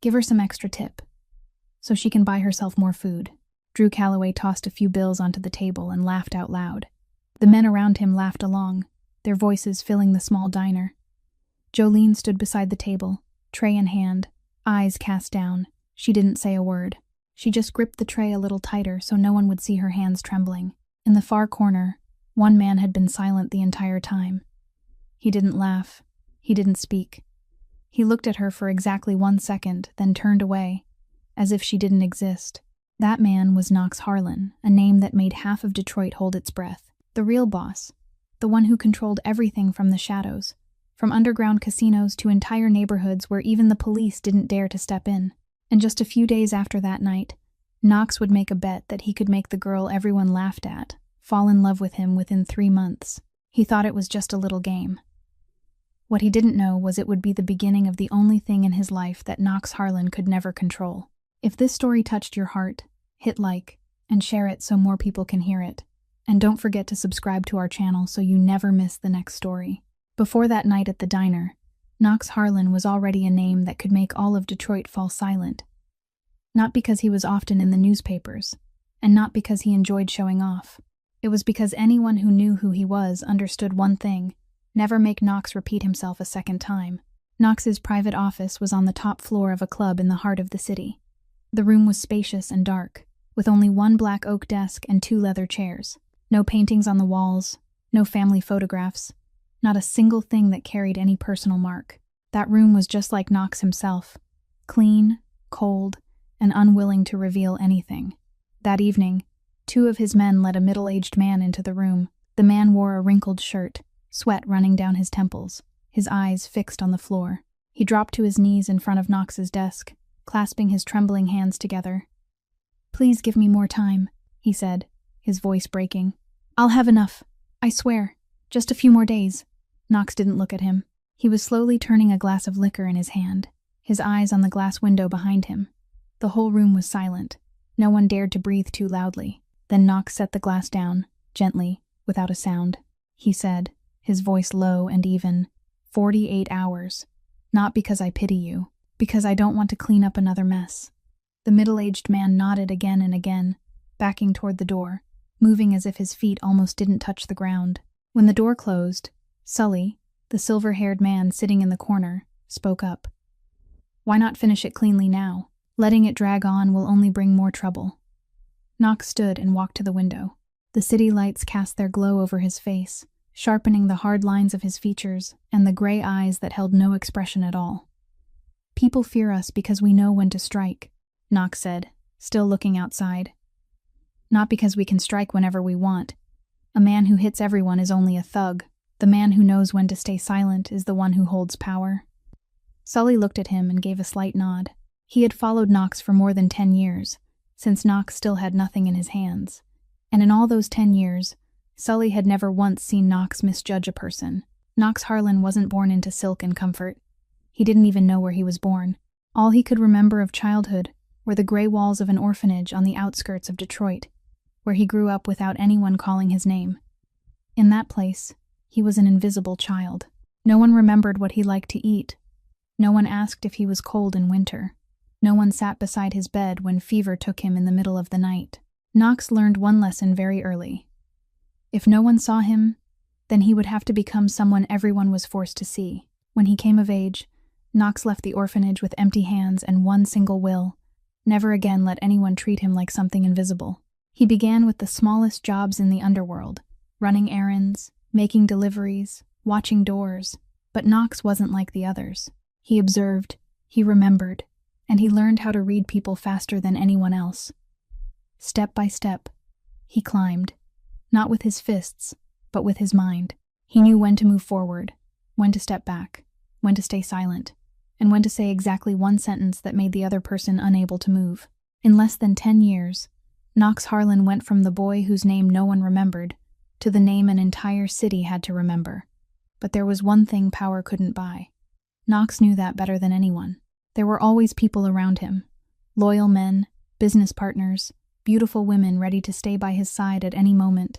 Give her some extra tip, so she can buy herself more food. Drew Calloway tossed a few bills onto the table and laughed out loud. The men around him laughed along, their voices filling the small diner. Jolene stood beside the table, tray in hand, eyes cast down. She didn't say a word. She just gripped the tray a little tighter so no one would see her hands trembling. In the far corner, one man had been silent the entire time. He didn't laugh. He didn't speak. He looked at her for exactly 1 second, then turned away, as if she didn't exist. That man was Knox Harlan, a name that made half of Detroit hold its breath. The real boss, the one who controlled everything from the shadows, from underground casinos to entire neighborhoods where even the police didn't dare to step in. And just a few days after that night, Knox would make a bet that he could make the girl everyone laughed at fall in love with him within 3 months. He thought it was just a little game. What he didn't know was it would be the beginning of the only thing in his life that Knox Harlan could never control. If this story touched your heart, hit like and share it so more people can hear it. And don't forget to subscribe to our channel so you never miss the next story. Before that night at the diner, Knox Harlan was already a name that could make all of Detroit fall silent. Not because he was often in the newspapers, and not because he enjoyed showing off. It was because anyone who knew who he was understood one thing: never make Knox repeat himself a second time. Knox's private office was on the top floor of a club in the heart of the city. The room was spacious and dark, with only one black oak desk and 2 leather chairs. No paintings on the walls, no family photographs, not a single thing that carried any personal mark. That room was just like Knox himself, clean, cold, and unwilling to reveal anything. That evening, 2 of his men led a middle-aged man into the room. The man wore a wrinkled shirt, sweat running down his temples, his eyes fixed on the floor. He dropped to his knees in front of Knox's desk, clasping his trembling hands together. "Please give me more time," he said, his voice breaking. "I'll have enough, I swear. Just a few more days." Knox didn't look at him. He was slowly turning a glass of liquor in his hand, his eyes on the glass window behind him. The whole room was silent. No one dared to breathe too loudly. Then Knox set the glass down, gently, without a sound. He said, his voice low and even, 48 hours. Not because I pity you, because I don't want to clean up another mess." The middle-aged man nodded again and again, backing toward the door, moving as if his feet almost didn't touch the ground. When the door closed, Sully, the silver-haired man sitting in the corner, spoke up. "Why not finish it cleanly now? Letting it drag on will only bring more trouble." Knox stood and walked to the window. The city lights cast their glow over his face, sharpening the hard lines of his features and the gray eyes that held no expression at all. "People fear us because we know when to strike," Knox said, still looking outside. "Not because we can strike whenever we want. A man who hits everyone is only a thug. The man who knows when to stay silent is the one who holds power." Sully looked at him and gave a slight nod. He had followed Knox for more than 10 years, since Knox still had nothing in his hands. And in all those 10 years, Sully had never once seen Knox misjudge a person. Knox Harlan wasn't born into silk and comfort. He didn't even know where he was born. All he could remember of childhood were the gray walls of an orphanage on the outskirts of Detroit, where he grew up without anyone calling his name. In that place, he was an invisible child. No one remembered what he liked to eat. No one asked if he was cold in winter. No one sat beside his bed when fever took him in the middle of the night. Knox learned one lesson very early. If no one saw him, then he would have to become someone everyone was forced to see. When he came of age, Knox left the orphanage with empty hands and one single will: never again let anyone treat him like something invisible. He began with the smallest jobs in the underworld, running errands, making deliveries, watching doors. But Knox wasn't like the others. He observed, he remembered, and he learned how to read people faster than anyone else. Step by step, he climbed, not with his fists, but with his mind. He knew when to move forward, when to step back, when to stay silent, and when to say exactly one sentence that made the other person unable to move. In less than 10 years, Knox Harlan went from the boy whose name no one remembered to the name an entire city had to remember. But there was one thing power couldn't buy. Knox knew that better than anyone. There were always people around him, loyal men, business partners, beautiful women ready to stay by his side at any moment.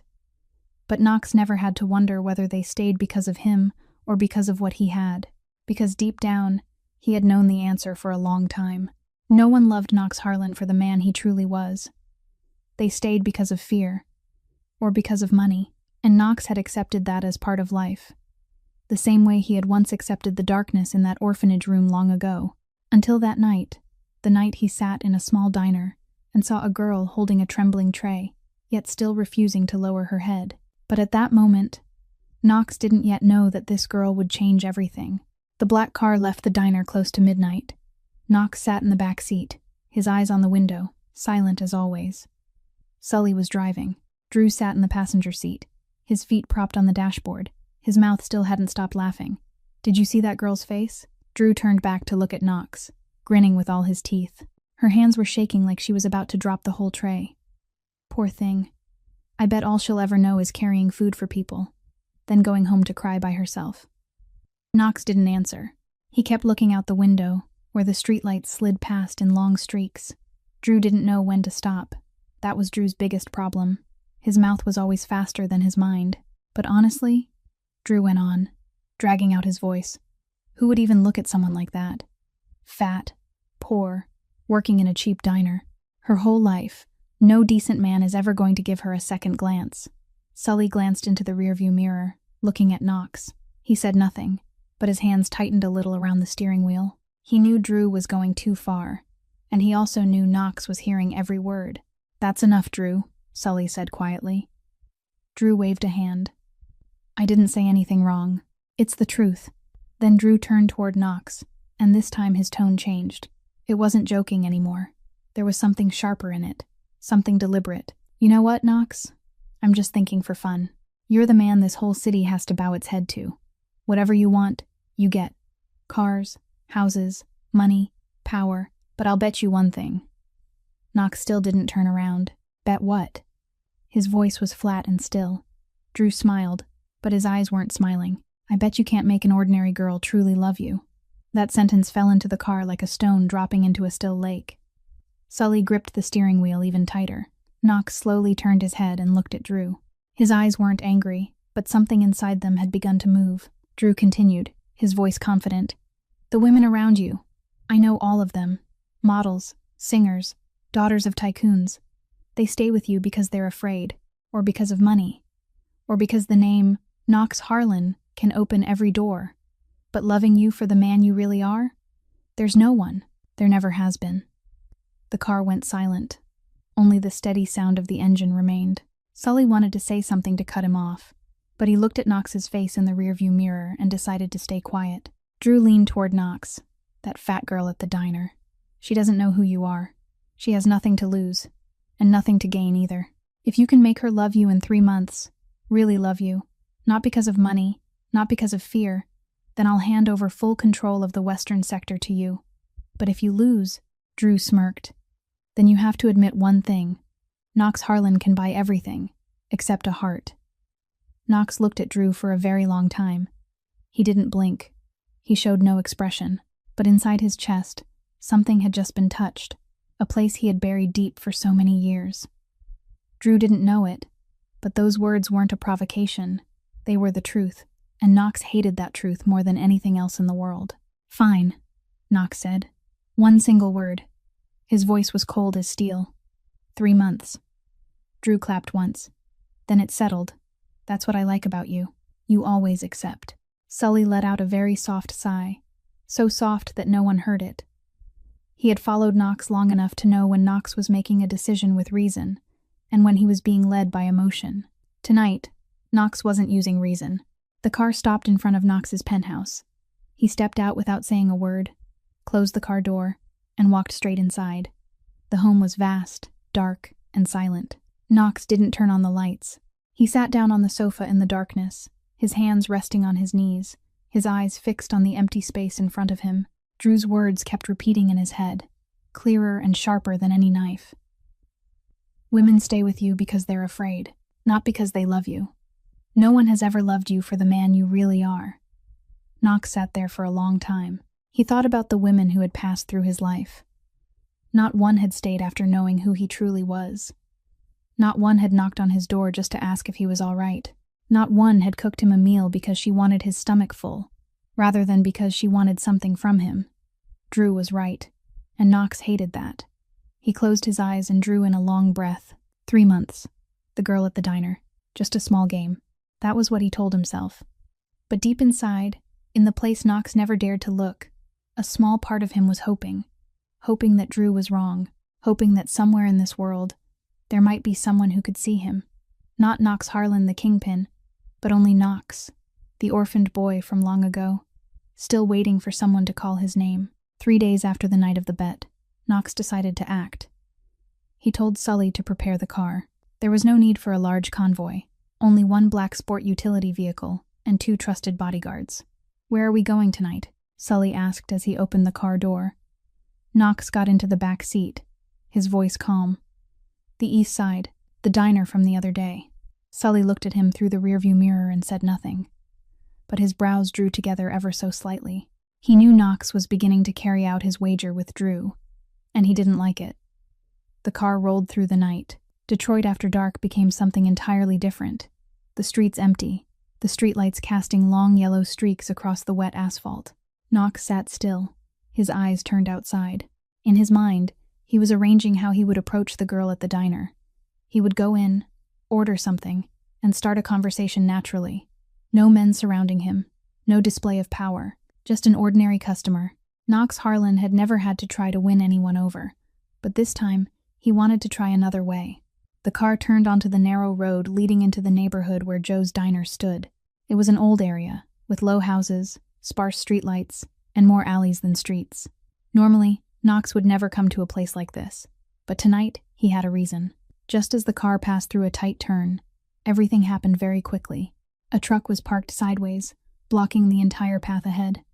But Knox never had to wonder whether they stayed because of him or because of what he had, because deep down, He had known the answer for a long time. No one loved Knox Harlan for the man he truly was. They stayed because of fear, or because of money, and Knox had accepted that as part of life. The same way he had once accepted the darkness in that orphanage room long ago. Until that night, the night he sat in a small diner and saw a girl holding a trembling tray, yet still refusing to lower her head. But at that moment, Knox didn't yet know that this girl would change everything. The black car left the diner close to midnight. Knox sat in the back seat, his eyes on the window, silent as always. Sully was driving. Drew sat in the passenger seat, his feet propped on the dashboard. His mouth still hadn't stopped laughing. "Did you see that girl's face?" Drew turned back to look at Knox, grinning with all his teeth. Her hands were shaking like she was about to drop the whole tray. Poor thing. I bet all she'll ever know is carrying food for people, then going home to cry by herself. Knox didn't answer. He kept looking out the window, where the streetlights slid past in long streaks. Drew didn't know when to stop. That was Drew's biggest problem. His mouth was always faster than his mind. But honestly, Drew went on, dragging out his voice. Who would even look at someone like that? Fat, poor, working in a cheap diner. Her whole life, no decent man is ever going to give her a second glance. Sully glanced into the rearview mirror, looking at Knox. He said nothing, but his hands tightened a little around the steering wheel. He knew Drew was going too far, and he also knew Knox was hearing every word. "That's enough, Drew," Sully said quietly. Drew waved a hand. "I didn't say anything wrong. It's the truth." Then Drew turned toward Knox, and this time his tone changed. It wasn't joking anymore. There was something sharper in it, something deliberate. "You know what, Knox? I'm just thinking for fun. You're the man this whole city has to bow its head to. Whatever you want, you get. Cars, houses, money, power, but I'll bet you one thing." Knox still didn't turn around. "Bet what?" His voice was flat and still. Drew smiled, but his eyes weren't smiling. "I bet you can't make an ordinary girl truly love you." That sentence fell into the car like a stone dropping into a still lake. Sully gripped the steering wheel even tighter. Knox slowly turned his head and looked at Drew. His eyes weren't angry, but something inside them had begun to move. Drew continued, his voice confident. "The women around you, I know all of them. Models, singers, daughters of tycoons. They stay with you because they're afraid, or because of money, or because the name Knox Harlan can open every door. But loving you for the man you really are? There's no one. There never has been." The car went silent. Only the steady sound of the engine remained. Sully wanted to say something to cut him off, but he looked at Knox's face in the rearview mirror and decided to stay quiet. Drew leaned toward Knox. "That fat girl at the diner. She doesn't know who you are. She has nothing to lose, and nothing to gain either. If you can make her love you in 3 months, really love you, not because of money, not because of fear, then I'll hand over full control of the western sector to you. But if you lose," Drew smirked, "then you have to admit one thing. Knox Harlan can buy everything, except a heart." Knox looked at Drew for a very long time. He didn't blink. He showed no expression, but inside his chest, something had just been touched, a place he had buried deep for so many years. Drew didn't know it, but those words weren't a provocation. They were the truth, and Knox hated that truth more than anything else in the world. "Fine," Knox said. One single word. His voice was cold as steel. 3 months. Drew clapped once. "Then it settled. That's what I like about you. You always accept." Sully let out a very soft sigh, so soft that no one heard it. He had followed Knox long enough to know when Knox was making a decision with reason, and when he was being led by emotion. Tonight, Knox wasn't using reason. The car stopped in front of Knox's penthouse. He stepped out without saying a word, closed the car door, and walked straight inside. The home was vast, dark, and silent. Knox didn't turn on the lights. He sat down on the sofa in the darkness, his hands resting on his knees, his eyes fixed on the empty space in front of him. Drew's words kept repeating in his head, clearer and sharper than any knife. "Women stay with you because they're afraid, not because they love you. No one has ever loved you for the man you really are." Knox sat there for a long time. He thought about the women who had passed through his life. Not one had stayed after knowing who he truly was. Not one had knocked on his door just to ask if he was all right. Not one had cooked him a meal because she wanted his stomach full, rather than because she wanted something from him. Drew was right, and Knox hated that. He closed his eyes and drew in a long breath. 3 months. The girl at the diner. Just a small game. That was what he told himself. But deep inside, in the place Knox never dared to look, a small part of him was hoping that Drew was wrong, hoping that somewhere in this world, there might be someone who could see him. Not Knox Harlan the kingpin, but only Knox, the orphaned boy from long ago, still waiting for someone to call his name. 3 days after the night of the bet, Knox decided to act. He told Sully to prepare the car. There was no need for a large convoy, only one black sport utility vehicle and 2 trusted bodyguards. "Where are we going tonight?" Sully asked as he opened the car door. Knox got into the back seat, his voice calm. "The East Side, the diner from the other day." Sully looked at him through the rearview mirror and said nothing, but his brows drew together ever so slightly. He knew Knox was beginning to carry out his wager with Drew, and he didn't like it. The car rolled through the night. Detroit after dark became something entirely different. The streets empty, the streetlights casting long yellow streaks across the wet asphalt. Knox sat still, his eyes turned outside. In his mind, he was arranging how he would approach the girl at the diner. He would go in, order something, and start a conversation naturally. No men surrounding him, no display of power, just an ordinary customer. Knox Harlan had never had to try to win anyone over, but this time, he wanted to try another way. The car turned onto the narrow road leading into the neighborhood where Joe's diner stood. It was an old area, with low houses, sparse streetlights, and more alleys than streets. Normally, Knox would never come to a place like this, but tonight he had a reason. Just as the car passed through a tight turn, everything happened very quickly. A truck was parked sideways, blocking the entire path ahead.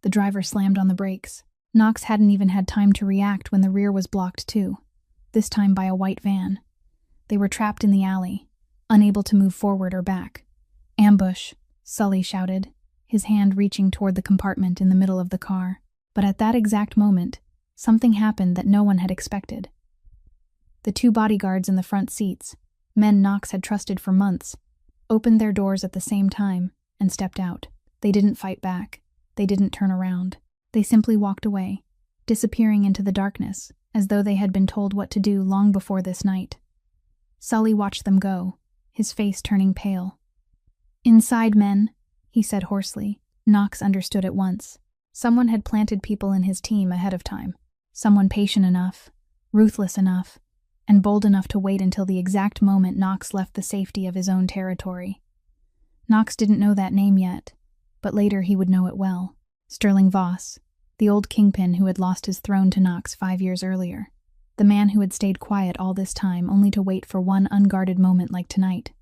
The driver slammed on the brakes. Knox hadn't even had time to react when the rear was blocked too, this time by a white van. They were trapped in the alley, unable to move forward or back. "Ambush," Sully shouted, his hand reaching toward the compartment in the middle of the car. But at that exact moment, something happened that no one had expected. The 2 bodyguards in the front seats, men Knox had trusted for months, opened their doors at the same time and stepped out. They didn't fight back. They didn't turn around. They simply walked away, disappearing into the darkness, as though they had been told what to do long before this night. Sully watched them go, his face turning pale. "Inside, men," he said hoarsely. Knox understood at once. Someone had planted people in his team ahead of time. Someone patient enough, ruthless enough, and bold enough to wait until the exact moment Knox left the safety of his own territory. Knox didn't know that name yet, but later he would know it well. Sterling Voss, the old kingpin who had lost his throne to Knox 5 years earlier. The man who had stayed quiet all this time only to wait for one unguarded moment like tonight.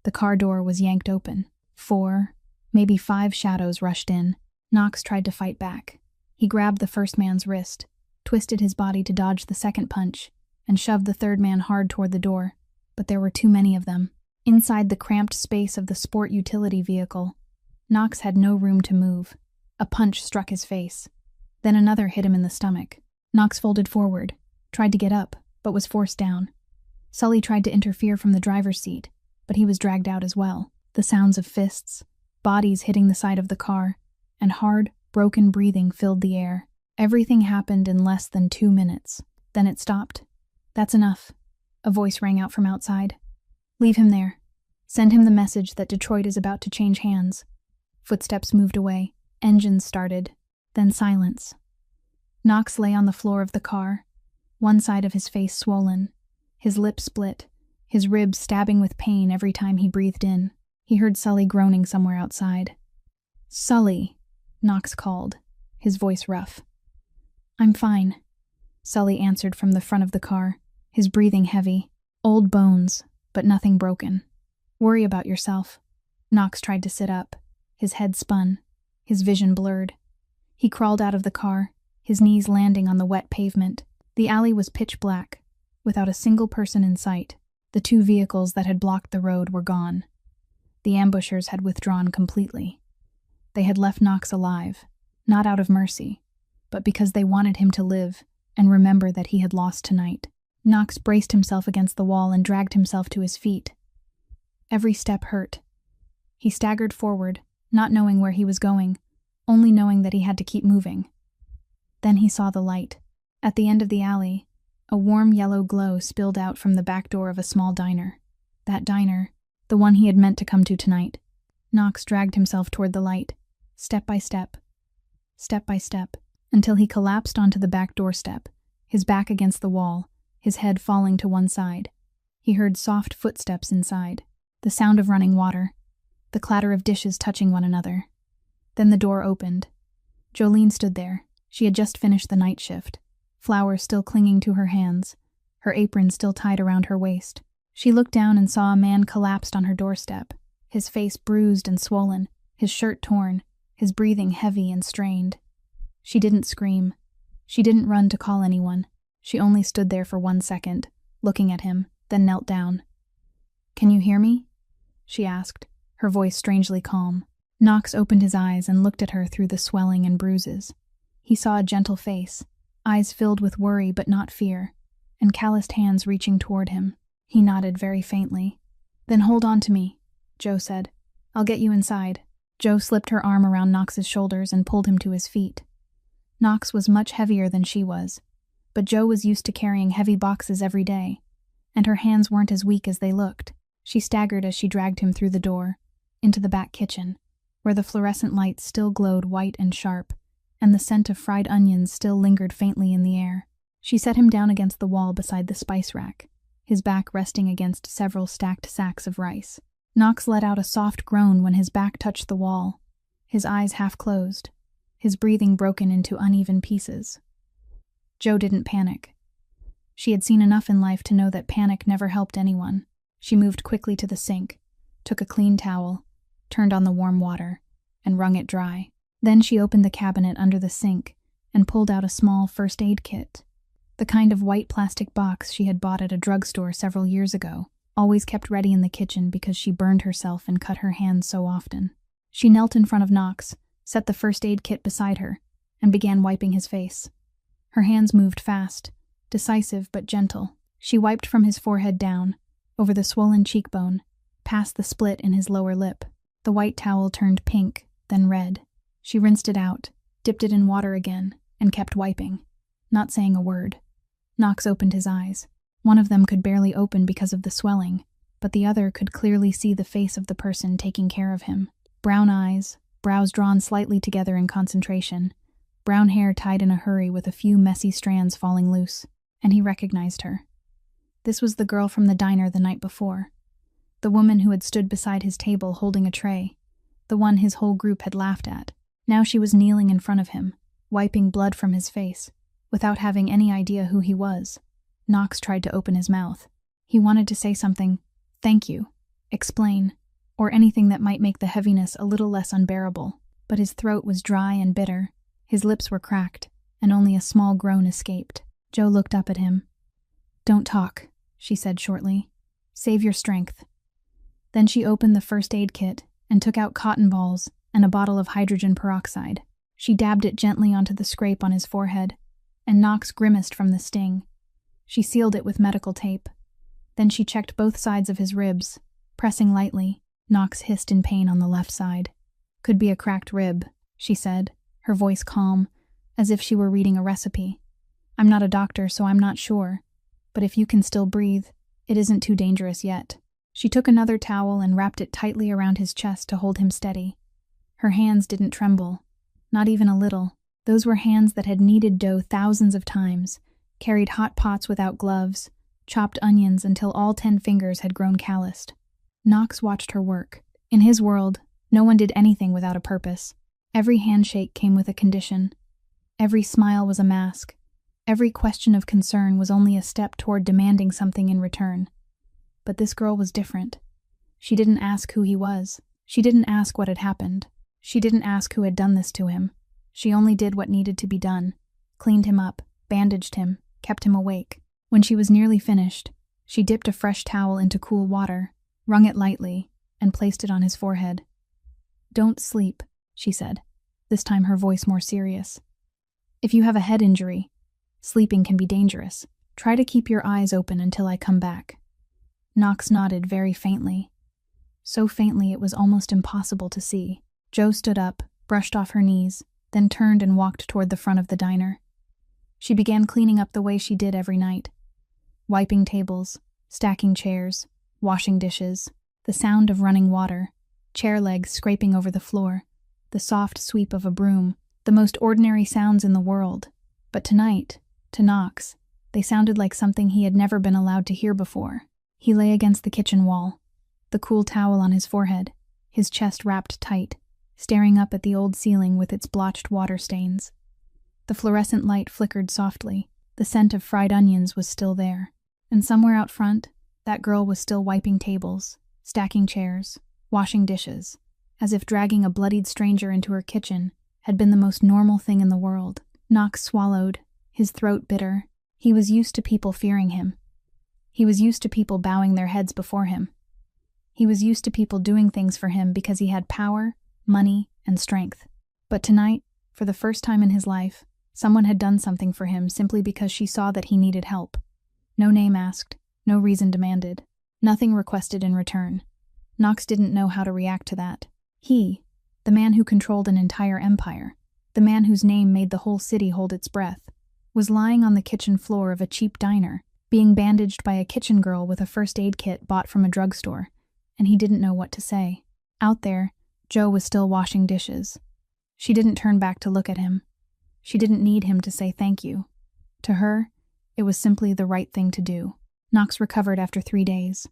The car door was yanked open. 4, maybe 5 shadows rushed in. Knox tried to fight back. He grabbed the first man's wrist, twisted his body to dodge the second punch, and shoved the third man hard toward the door. But there were too many of them. Inside the cramped space of the sport utility vehicle, Knox had no room to move. A punch struck his face. Then another hit him in the stomach. Knox folded forward, tried to get up, but was forced down. Sully tried to interfere from the driver's seat, but he was dragged out as well. The sounds of fists, bodies hitting the side of the car, and hard, broken breathing filled the air. Everything happened in less than 2 minutes. Then it stopped. "That's enough," a voice rang out from outside. "Leave him there. Send him the message that Detroit is about to change hands." Footsteps moved away. Engines started. Then silence. Knox lay on the floor of the car, one side of his face swollen, his lips split, his ribs stabbing with pain every time he breathed in. He heard Sully groaning somewhere outside. "Sully," Knox called, his voice rough. "I'm fine," Sully answered from the front of the car, his breathing heavy. "Old bones, but nothing broken. Worry about yourself." Knox tried to sit up. His head spun, his vision blurred. He crawled out of the car, his knees landing on the wet pavement. The alley was pitch black, without a single person in sight. The 2 vehicles that had blocked the road were gone. The ambushers had withdrawn completely. They had left Knox alive, not out of mercy, but because they wanted him to live and remember that he had lost tonight. Knox braced himself against the wall and dragged himself to his feet. Every step hurt. He staggered forward, not knowing where he was going, only knowing that he had to keep moving. Then he saw the light. At the end of the alley, a warm yellow glow spilled out from the back door of a small diner. That diner, the one he had meant to come to tonight. Knox dragged himself toward the light, step by step, until he collapsed onto the back doorstep, his back against the wall, his head falling to one side. He heard soft footsteps inside, the sound of running water, the clatter of dishes touching one another. Then the door opened. Jolene stood there. She had just finished the night shift, flowers still clinging to her hands, her apron still tied around her waist. She looked down and saw a man collapsed on her doorstep, his face bruised and swollen, his shirt torn, his breathing heavy and strained. She didn't scream. She didn't run to call anyone. She only stood there for 1 second, looking at him, then knelt down. "Can you hear me?" she asked, her voice strangely calm. Knox opened his eyes and looked at her through the swelling and bruises. He saw a gentle face, eyes filled with worry but not fear, and calloused hands reaching toward him. He nodded very faintly. "Then hold on to me," Joe said. "I'll get you inside." Joe slipped her arm around Knox's shoulders and pulled him to his feet. Knox was much heavier than she was, but Joe was used to carrying heavy boxes every day, and her hands weren't as weak as they looked. She staggered as she dragged him through the door, into the back kitchen, where the fluorescent lights still glowed white and sharp, and the scent of fried onions still lingered faintly in the air. She set him down against the wall beside the spice rack, his back resting against several stacked sacks of rice. Knox let out a soft groan when his back touched the wall, his eyes half closed, his breathing broken into uneven pieces. Joe didn't panic. She had seen enough in life to know that panic never helped anyone. She moved quickly to the sink, took a clean towel, turned on the warm water, and wrung it dry. Then she opened the cabinet under the sink and pulled out a small first aid kit, the kind of white plastic box she had bought at a drugstore several years ago, always kept ready in the kitchen because she burned herself and cut her hands so often. She knelt in front of Knox, set the first aid kit beside her, and began wiping his face. Her hands moved fast, decisive but gentle. She wiped from his forehead down, over the swollen cheekbone, past the split in his lower lip. The white towel turned pink, then red. She rinsed it out, dipped it in water again, and kept wiping, not saying a word. Knox opened his eyes. One of them could barely open because of the swelling, but the other could clearly see the face of the person taking care of him. Brown eyes, brows drawn slightly together in concentration, brown hair tied in a hurry with a few messy strands falling loose, and he recognized her. This was the girl from the diner the night before, the woman who had stood beside his table holding a tray, the one his whole group had laughed at. Now she was kneeling in front of him, wiping blood from his face, without having any idea who he was. Knox tried to open his mouth. He wanted to say something, thank you, explain, or anything that might make the heaviness a little less unbearable, but his throat was dry and bitter, his lips were cracked, and only a small groan escaped. Joe looked up at him. "Don't talk," she said shortly. "Save your strength." Then she opened the first aid kit and took out cotton balls and a bottle of hydrogen peroxide. She dabbed it gently onto the scrape on his forehead, and Knox grimaced from the sting. She sealed it with medical tape. Then she checked both sides of his ribs, pressing lightly. Knox hissed in pain on the left side. "Could be a cracked rib," she said, her voice calm, as if she were reading a recipe. "I'm not a doctor, so I'm not sure, but if you can still breathe, it isn't too dangerous yet." She took another towel and wrapped it tightly around his chest to hold him steady. Her hands didn't tremble, not even a little. Those were hands that had kneaded dough thousands of times, carried hot pots without gloves, chopped onions until all 10 fingers had grown calloused. Knox watched her work. In his world, no one did anything without a purpose. Every handshake came with a condition. Every smile was a mask. Every question of concern was only a step toward demanding something in return. But this girl was different. She didn't ask who he was. She didn't ask what had happened. She didn't ask who had done this to him. She only did what needed to be done. Cleaned him up, bandaged him, kept him awake. When she was nearly finished, she dipped a fresh towel into cool water, wrung it lightly, and placed it on his forehead. "Don't sleep," she said, this time her voice more serious. "If you have a head injury, sleeping can be dangerous. Try to keep your eyes open until I come back." Knox nodded very faintly. So faintly it was almost impossible to see. Joe stood up, brushed off her knees, then turned and walked toward the front of the diner. She began cleaning up the way she did every night. Wiping tables, stacking chairs, washing dishes, the sound of running water, chair legs scraping over the floor, the soft sweep of a broom, the most ordinary sounds in the world. But tonight, to Knox, they sounded like something he had never been allowed to hear before. He lay against the kitchen wall, the cool towel on his forehead, his chest wrapped tight, staring up at the old ceiling with its blotched water stains. The fluorescent light flickered softly. The scent of fried onions was still there. And somewhere out front, that girl was still wiping tables, stacking chairs, washing dishes, as if dragging a bloodied stranger into her kitchen had been the most normal thing in the world. Knox swallowed, his throat bitter. He was used to people fearing him. He was used to people bowing their heads before him. He was used to people doing things for him because he had power, money, and strength. But tonight, for the first time in his life, someone had done something for him simply because she saw that he needed help. No name asked, no reason demanded, nothing requested in return. Knox didn't know how to react to that. He, the man who controlled an entire empire, the man whose name made the whole city hold its breath, was lying on the kitchen floor of a cheap diner, being bandaged by a kitchen girl with a first aid kit bought from a drugstore, and he didn't know what to say. Out there, Jo was still washing dishes. She didn't turn back to look at him. She didn't need him to say thank you. To her, it was simply the right thing to do. Knox recovered after 3 days.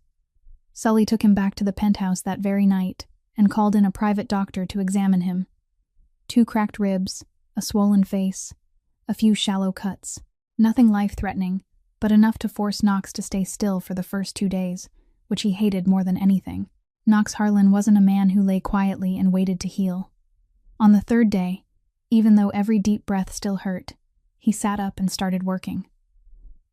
Sully took him back to the penthouse that very night and called in a private doctor to examine him. 2 cracked ribs, a swollen face, a few shallow cuts. Nothing life-threatening, but enough to force Knox to stay still for the first 2 days, which he hated more than anything. Knox Harlan wasn't a man who lay quietly and waited to heal. On the 3rd day, even though every deep breath still hurt, he sat up and started working.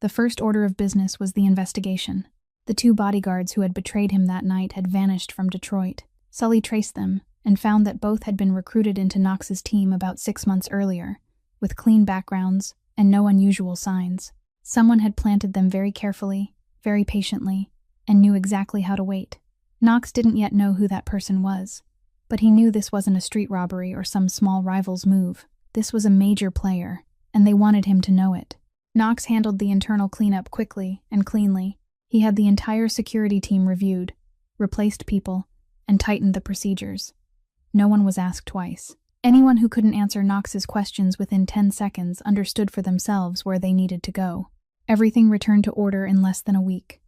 The first order of business was the investigation. The 2 bodyguards who had betrayed him that night had vanished from Detroit. Sully traced them and found that both had been recruited into Knox's team about 6 months earlier, with clean backgrounds and no unusual signs. Someone had planted them very carefully, very patiently, and knew exactly how to wait. Knox didn't yet know who that person was, but he knew this wasn't a street robbery or some small rival's move. This was a major player, and they wanted him to know it. Knox handled the internal cleanup quickly and cleanly. He had the entire security team reviewed, replaced people, and tightened the procedures. No one was asked twice. Anyone who couldn't answer Knox's questions within 10 seconds understood for themselves where they needed to go. Everything returned to order in less than a week.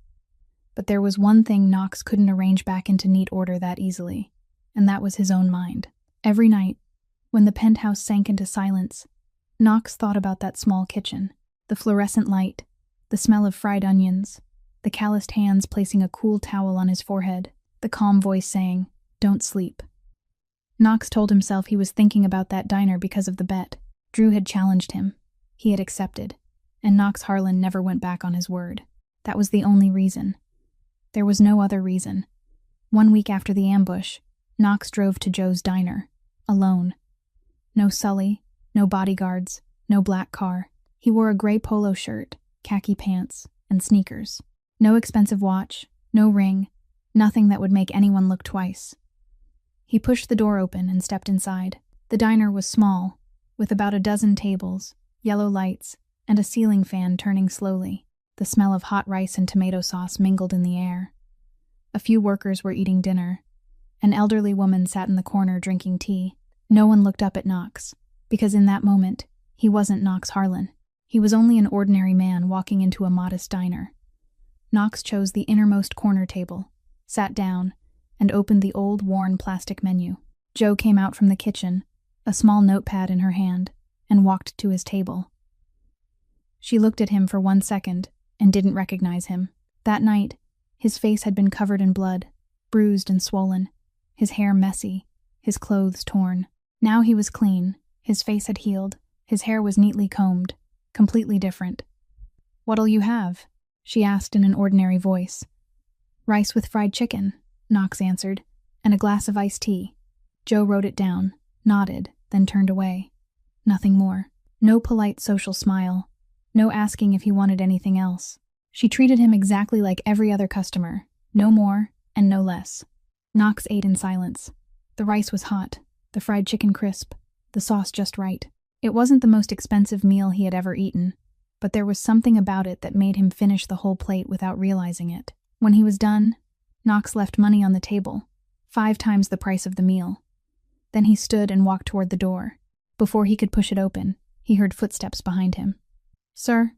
But there was one thing Knox couldn't arrange back into neat order that easily, and that was his own mind. Every night, when the penthouse sank into silence, Knox thought about that small kitchen, the fluorescent light, the smell of fried onions, the calloused hands placing a cool towel on his forehead, the calm voice saying, "Don't sleep." Knox told himself he was thinking about that diner because of the bet. Drew had challenged him. He had accepted, and Knox Harlan never went back on his word. That was the only reason. There was no other reason. 1 week after the ambush, Knox drove to Joe's diner, alone. No Sully, no bodyguards, no black car. He wore a gray polo shirt, khaki pants, and sneakers. No expensive watch, no ring, nothing that would make anyone look twice. He pushed the door open and stepped inside. The diner was small, with about a dozen tables, yellow lights, and a ceiling fan turning slowly. The smell of hot rice and tomato sauce mingled in the air. A few workers were eating dinner. An elderly woman sat in the corner drinking tea. No one looked up at Knox, because in that moment, he wasn't Knox Harlan. He was only an ordinary man walking into a modest diner. Knox chose the innermost corner table, sat down, and opened the old, worn plastic menu. Jo came out from the kitchen, a small notepad in her hand, and walked to his table. She looked at him for 1 second and didn't recognize him. That night, his face had been covered in blood, bruised and swollen, his hair messy, his clothes torn. Now he was clean, his face had healed, his hair was neatly combed, completely different. "What'll you have?" she asked in an ordinary voice. "Rice with fried chicken," Knox answered, "and a glass of iced tea." Jo wrote it down, nodded, then turned away. Nothing more. No polite social smile. No asking if he wanted anything else. She treated him exactly like every other customer, no more and no less. Knox ate in silence. The rice was hot, the fried chicken crisp, the sauce just right. It wasn't the most expensive meal he had ever eaten, but there was something about it that made him finish the whole plate without realizing it. When he was done, Knox left money on the table, 5 times the price of the meal. Then he stood and walked toward the door. Before he could push it open, he heard footsteps behind him. "Sir?"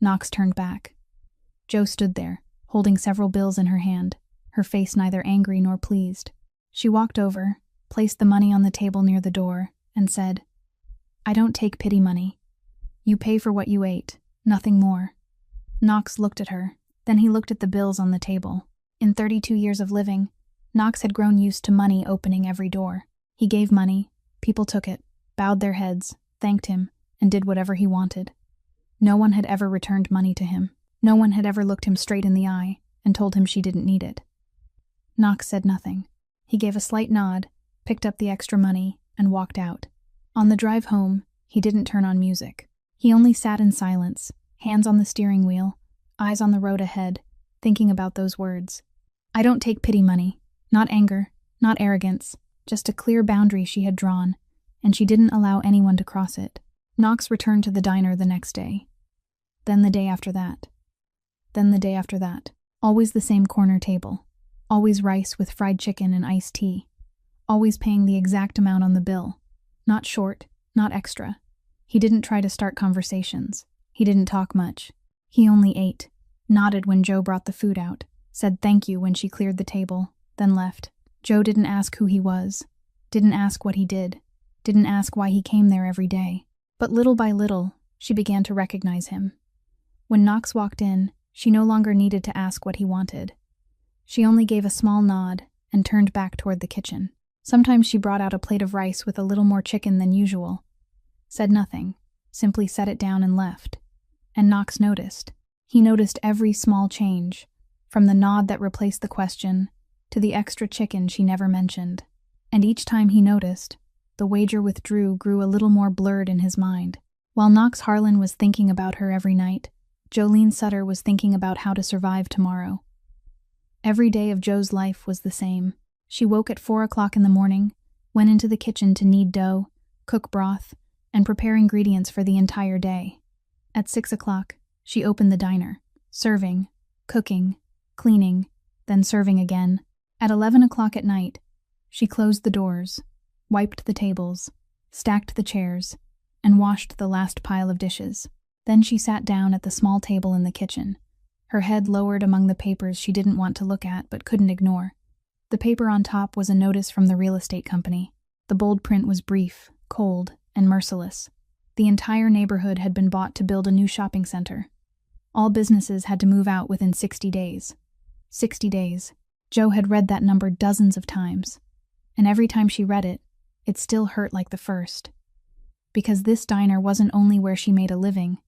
Knox turned back. Jo stood there, holding several bills in her hand, her face neither angry nor pleased. She walked over, placed the money on the table near the door, and said, "I don't take pity money. You pay for what you ate, nothing more." Knox looked at her, then he looked at the bills on the table. In 32 years of living, Knox had grown used to money opening every door. He gave money, people took it, bowed their heads, thanked him, and did whatever he wanted. No one had ever returned money to him. No one had ever looked him straight in the eye and told him she didn't need it. Knox said nothing. He gave a slight nod, picked up the extra money, and walked out. On the drive home, he didn't turn on music. He only sat in silence, hands on the steering wheel, eyes on the road ahead, thinking about those words. I don't take pity money. Not anger, not arrogance, just a clear boundary she had drawn, and she didn't allow anyone to cross it. Knox returned to the diner the next day. Then the day after that. Then the day after that. Always the same corner table. Always rice with fried chicken and iced tea. Always paying the exact amount on the bill. Not short, not extra. He didn't try to start conversations. He didn't talk much. He only ate, nodded when Jo brought the food out, said thank you when she cleared the table, then left. Jo didn't ask who he was, didn't ask what he did, didn't ask why he came there every day. But little by little, she began to recognize him. When Knox walked in, she no longer needed to ask what he wanted. She only gave a small nod and turned back toward the kitchen. Sometimes she brought out a plate of rice with a little more chicken than usual, said nothing, simply set it down and left. And Knox noticed. He noticed every small change, from the nod that replaced the question to the extra chicken she never mentioned. And each time he noticed, the wager with Drew grew a little more blurred in his mind. While Knox Harlan was thinking about her every night, Jolene Sutter was thinking about how to survive tomorrow. Every day of Jo's life was the same. She woke at 4 o'clock in the morning, went into the kitchen to knead dough, cook broth, and prepare ingredients for the entire day. At 6 o'clock, she opened the diner, serving, cooking, cleaning, then serving again. At 11 o'clock at night, she closed the doors, wiped the tables, stacked the chairs, and washed the last pile of dishes. Then she sat down at the small table in the kitchen, her head lowered among the papers she didn't want to look at but couldn't ignore. The paper on top was a notice from the real estate company. The bold print was brief, cold, and merciless. The entire neighborhood had been bought to build a new shopping center. All businesses had to move out within 60 days. 60 days. Jo had read that number dozens of times, and every time she read it, it still hurt like the first. Because this diner wasn't only where she made a living,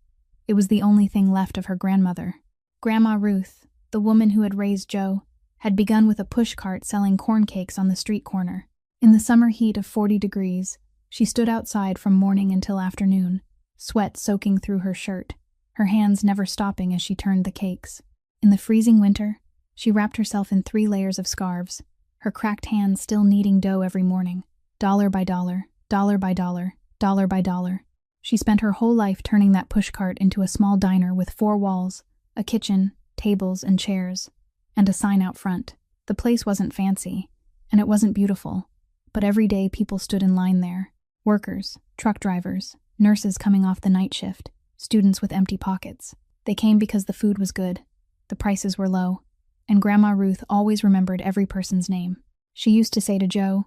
it was the only thing left of her grandmother. Grandma Ruth, the woman who had raised Jo, had begun with a pushcart selling corn cakes on the street corner. In the summer heat of 40 degrees, she stood outside from morning until afternoon, sweat soaking through her shirt, her hands never stopping as she turned the cakes. In the freezing winter, she wrapped herself in 3 layers of scarves, her cracked hands still kneading dough every morning, dollar by dollar, dollar by dollar, dollar by dollar. She spent her whole life turning that pushcart into a small diner with 4 walls, a kitchen, tables and chairs, and a sign out front. The place wasn't fancy, and it wasn't beautiful, but every day people stood in line there. Workers, truck drivers, nurses coming off the night shift, students with empty pockets. They came because the food was good, the prices were low, and Grandma Ruth always remembered every person's name. She used to say to Jo,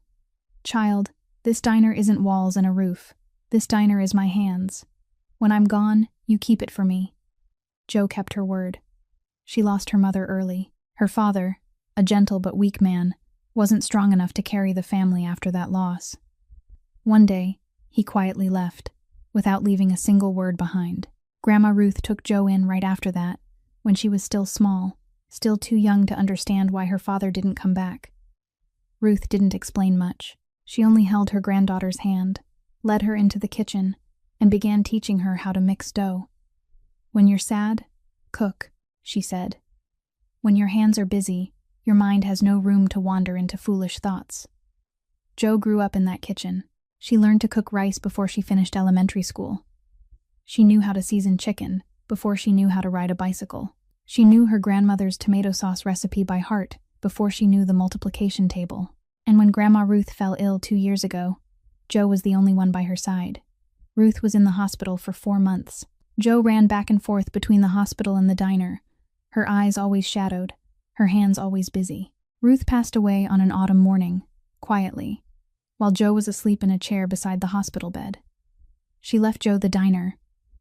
"Child, this diner isn't walls and a roof. This diner is my hands. When I'm gone, you keep it for me." Jo kept her word. She lost her mother early. Her father, a gentle but weak man, wasn't strong enough to carry the family after that loss. One day, he quietly left, without leaving a single word behind. Grandma Ruth took Jo in right after that, when she was still small, still too young to understand why her father didn't come back. Ruth didn't explain much. She only held her granddaughter's hand, led her into the kitchen, and began teaching her how to mix dough. "When you're sad, cook," she said. "When your hands are busy, your mind has no room to wander into foolish thoughts." Jo grew up in that kitchen. She learned to cook rice before she finished elementary school. She knew how to season chicken before she knew how to ride a bicycle. She knew her grandmother's tomato sauce recipe by heart before she knew the multiplication table. And when Grandma Ruth fell ill 2 years ago, Jo was the only one by her side. Ruth was in the hospital for 4 months. Jo ran back and forth between the hospital and the diner, her eyes always shadowed, her hands always busy. Ruth passed away on an autumn morning, quietly, while Jo was asleep in a chair beside the hospital bed. She left Jo the diner,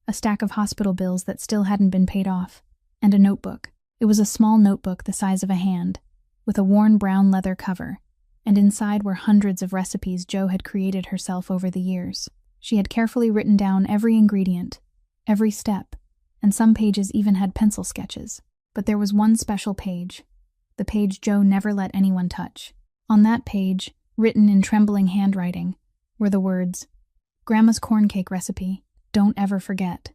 a stack of hospital bills that still hadn't been paid off, and a notebook. It was a small notebook the size of a hand, with a worn brown leather cover, and inside were hundreds of recipes Jo had created herself over the years. She had carefully written down every ingredient, every step, and some pages even had pencil sketches. But there was one special page, the page Jo never let anyone touch. On that page, written in trembling handwriting, were the words, "Grandma's corn cake recipe, don't ever forget."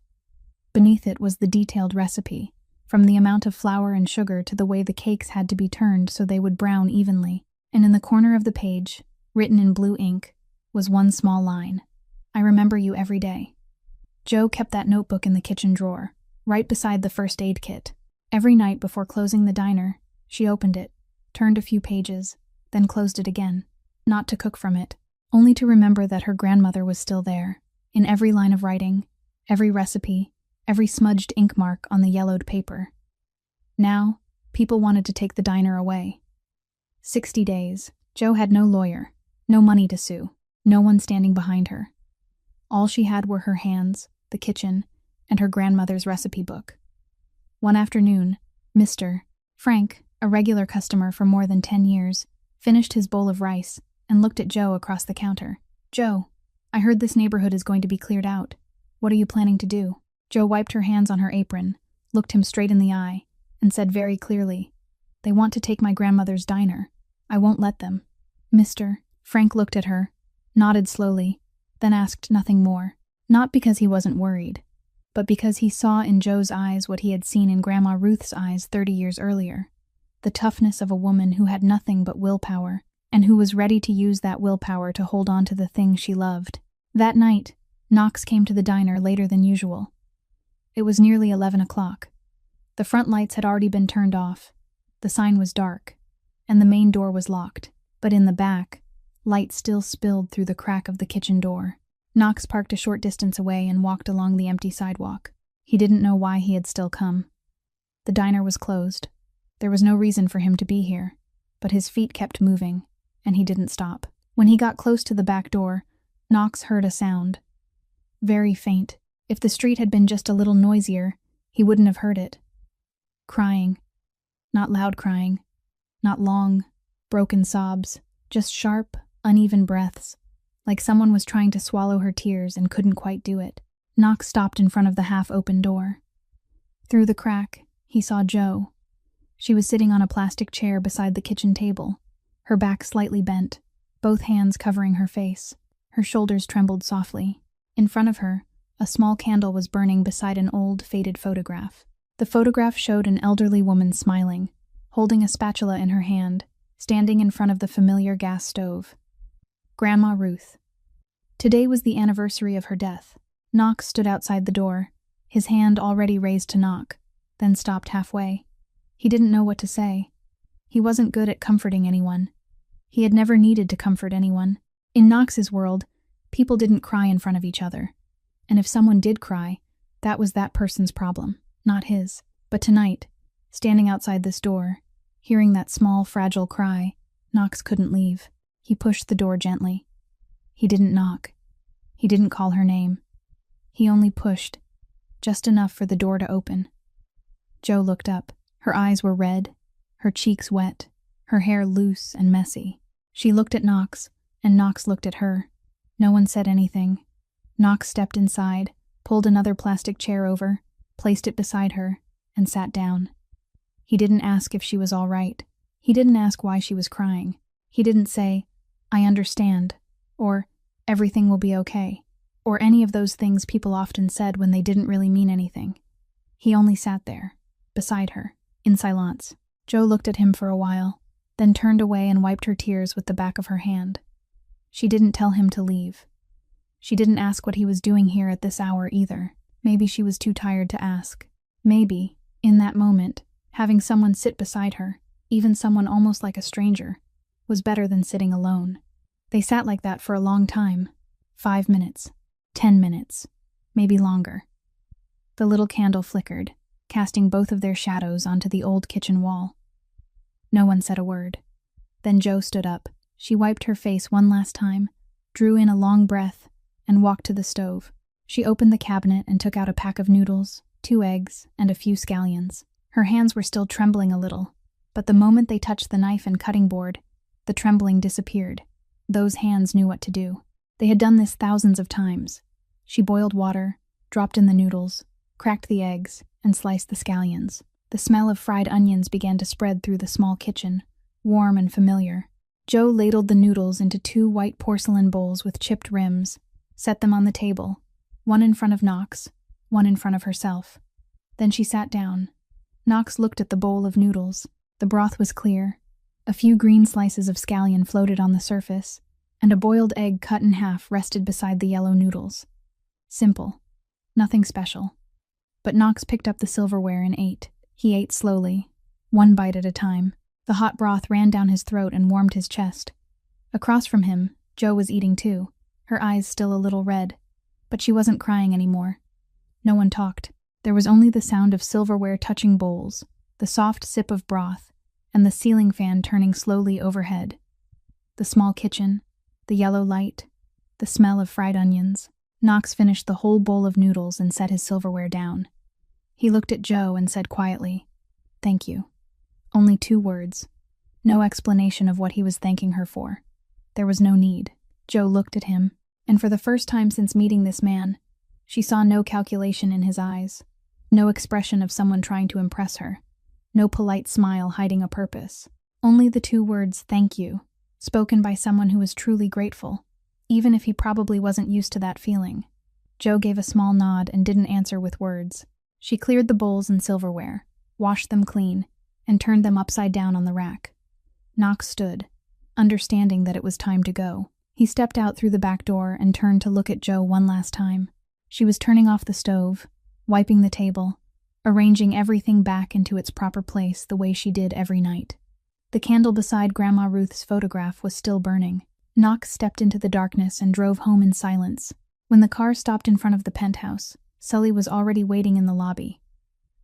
Beneath it was the detailed recipe, from the amount of flour and sugar to the way the cakes had to be turned so they would brown evenly. And in the corner of the page, written in blue ink, was one small line, "I remember you every day." Jo kept that notebook in the kitchen drawer, right beside the first aid kit. Every night before closing the diner, she opened it, turned a few pages, then closed it again, not to cook from it, only to remember that her grandmother was still there, in every line of writing, every recipe, every smudged ink mark on the yellowed paper. Now, people wanted to take the diner away. 60 days. Jo had no lawyer, no money to sue, no one standing behind her. All she had were her hands, the kitchen, and her grandmother's recipe book. One afternoon, Mr. Frank, a regular customer for more than 10 years, finished his bowl of rice and looked at Jo across the counter. "Jo, I heard this neighborhood is going to be cleared out. What are you planning to do?" Jo wiped her hands on her apron, looked him straight in the eye, and said very clearly, "They want to take my grandmother's diner. I won't let them." Mr. Frank looked at her, nodded slowly, then asked nothing more, not because he wasn't worried, but because he saw in Jo's eyes what he had seen in Grandma Ruth's eyes 30 years earlier, the toughness of a woman who had nothing but willpower, and who was ready to use that willpower to hold on to the thing she loved. That night, Knox came to the diner later than usual. It was nearly 11 o'clock. The front lights had already been turned off, the sign was dark, and the main door was locked, but in the back, light still spilled through the crack of the kitchen door. Knox parked a short distance away and walked along the empty sidewalk. He didn't know why he had still come. The diner was closed. There was no reason for him to be here, but his feet kept moving, and he didn't stop. When he got close to the back door, Knox heard a sound. Very faint. If the street had been just a little noisier, he wouldn't have heard it. Crying. Not loud crying. Not long, broken sobs. Just sharp, uneven breaths, like someone was trying to swallow her tears and couldn't quite do it. Knox stopped in front of the half-open door. Through the crack, he saw Jo. She was sitting on a plastic chair beside the kitchen table, her back slightly bent, both hands covering her face. Her shoulders trembled softly. In front of her, a small candle was burning beside an old, faded photograph. The photograph showed an elderly woman smiling, holding a spatula in her hand, standing in front of the familiar gas stove. Grandma Ruth. Today was the anniversary of her death. Knox stood outside the door, his hand already raised to knock, then stopped halfway. He didn't know what to say. He wasn't good at comforting anyone. He had never needed to comfort anyone. In Knox's world, people didn't cry in front of each other. And if someone did cry, that was that person's problem, not his. But tonight, standing outside this door, hearing that small, fragile cry, Knox couldn't leave. He pushed the door gently. He didn't knock. He didn't call her name. He only pushed, just enough for the door to open. Jo looked up. Her eyes were red, her cheeks wet, her hair loose and messy. She looked at Knox, and Knox looked at her. No one said anything. Knox stepped inside, pulled another plastic chair over, placed it beside her, and sat down. He didn't ask if she was all right. He didn't ask why she was crying. He didn't say, "I understand," or "everything will be okay," or any of those things people often said when they didn't really mean anything. He only sat there, beside her, in silence. Jo looked at him for a while, then turned away and wiped her tears with the back of her hand. She didn't tell him to leave. She didn't ask what he was doing here at this hour either. Maybe she was too tired to ask. Maybe, in that moment, having someone sit beside her, even someone almost like a stranger, was better than sitting alone. They sat like that for a long time. 5 minutes, 10 minutes, maybe longer. The little candle flickered, casting both of their shadows onto the old kitchen wall. No one said a word. Then Jo stood up. She wiped her face one last time, drew in a long breath, and walked to the stove. She opened the cabinet and took out a pack of noodles, 2 eggs, and a few scallions. Her hands were still trembling a little, but the moment they touched the knife and cutting board, the trembling disappeared. Those hands knew what to do. They had done this thousands of times. She boiled water, dropped in the noodles, cracked the eggs, and sliced the scallions. The smell of fried onions began to spread through the small kitchen, warm and familiar. Jo ladled the noodles into 2 white porcelain bowls with chipped rims, set them on the table, one in front of Knox, one in front of herself. Then she sat down. Knox looked at the bowl of noodles. The broth was clear. A few green slices of scallion floated on the surface, and a boiled egg cut in half rested beside the yellow noodles. Simple. Nothing special. But Knox picked up the silverware and ate. He ate slowly, 1 bite at a time. The hot broth ran down his throat and warmed his chest. Across from him, Jo was eating too, her eyes still a little red. But she wasn't crying anymore. No one talked. There was only the sound of silverware touching bowls, the soft sip of broth, and the ceiling fan turning slowly overhead. The small kitchen, the yellow light, the smell of fried onions. Knox finished the whole bowl of noodles and set his silverware down. He looked at Jo and said quietly, "Thank you." Only 2 words. No explanation of what he was thanking her for. There was no need. Jo looked at him, and for the first time since meeting this man, she saw no calculation in his eyes, no expression of someone trying to impress her, no polite smile hiding a purpose. Only the 2 words, "thank you," spoken by someone who was truly grateful, even if he probably wasn't used to that feeling. Jo gave a small nod and didn't answer with words. She cleared the bowls and silverware, washed them clean, and turned them upside down on the rack. Knox stood, understanding that it was time to go. He stepped out through the back door and turned to look at Jo one last time. She was turning off the stove, wiping the table, arranging everything back into its proper place the way she did every night. The candle beside Grandma Ruth's photograph was still burning. Knox stepped into the darkness and drove home in silence. When the car stopped in front of the penthouse, Sully was already waiting in the lobby.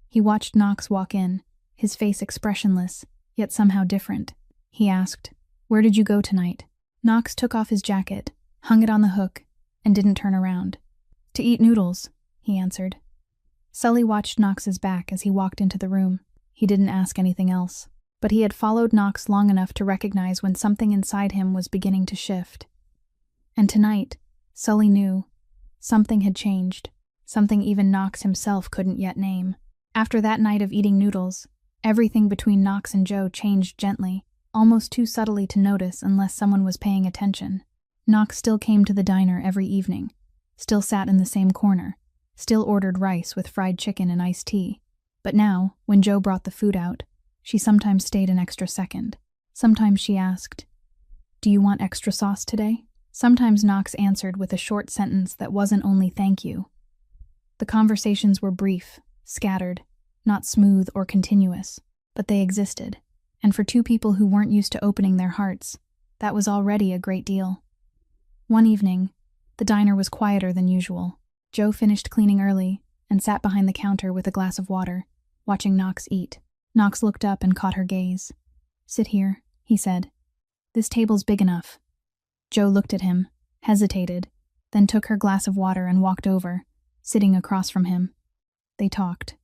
He watched Knox walk in, his face expressionless, yet somehow different. He asked, "Where did you go tonight?" Knox took off his jacket, hung it on the hook, and didn't turn around. "To eat noodles," he answered. Sully watched Knox's back as he walked into the room. He didn't ask anything else, but he had followed Knox long enough to recognize when something inside him was beginning to shift. And tonight, Sully knew, something had changed, something even Knox himself couldn't yet name. After that night of eating noodles, everything between Knox and Jo changed gently, almost too subtly to notice unless someone was paying attention. Knox still came to the diner every evening, still sat in the same corner, still ordered rice with fried chicken and iced tea. But now, when Jo brought the food out, she sometimes stayed an extra second. Sometimes she asked, "Do you want extra sauce today?" Sometimes Knox answered with a short sentence that wasn't only "thank you." The conversations were brief, scattered, not smooth or continuous, but they existed. And for 2 people who weren't used to opening their hearts, that was already a great deal. One evening, the diner was quieter than usual. Jo finished cleaning early and sat behind the counter with a glass of water, watching Knox eat. Knox looked up and caught her gaze. "Sit here," he said. "This table's big enough." Jo looked at him, hesitated, then took her glass of water and walked over, sitting across from him. They talked.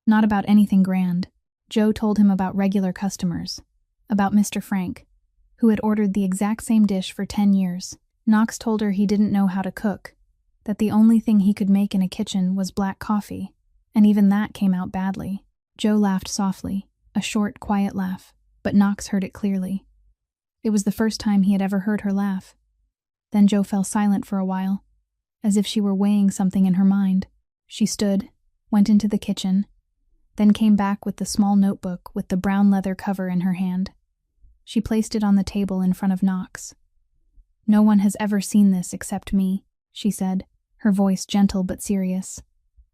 Not about anything grand. Jo told him about regular customers, about Mr. Frank, who had ordered the exact same dish for 10 years. Knox told her he didn't know how to cook, that the only thing he could make in a kitchen was black coffee, and even that came out badly. Jo laughed softly, a short, quiet laugh, but Knox heard it clearly. It was the first time he had ever heard her laugh. Then Jo fell silent for a while, as if she were weighing something in her mind. She stood, went into the kitchen, then came back with the small notebook with the brown leather cover in her hand. She placed it on the table in front of Knox. "No one has ever seen this except me," she said, her voice gentle but serious.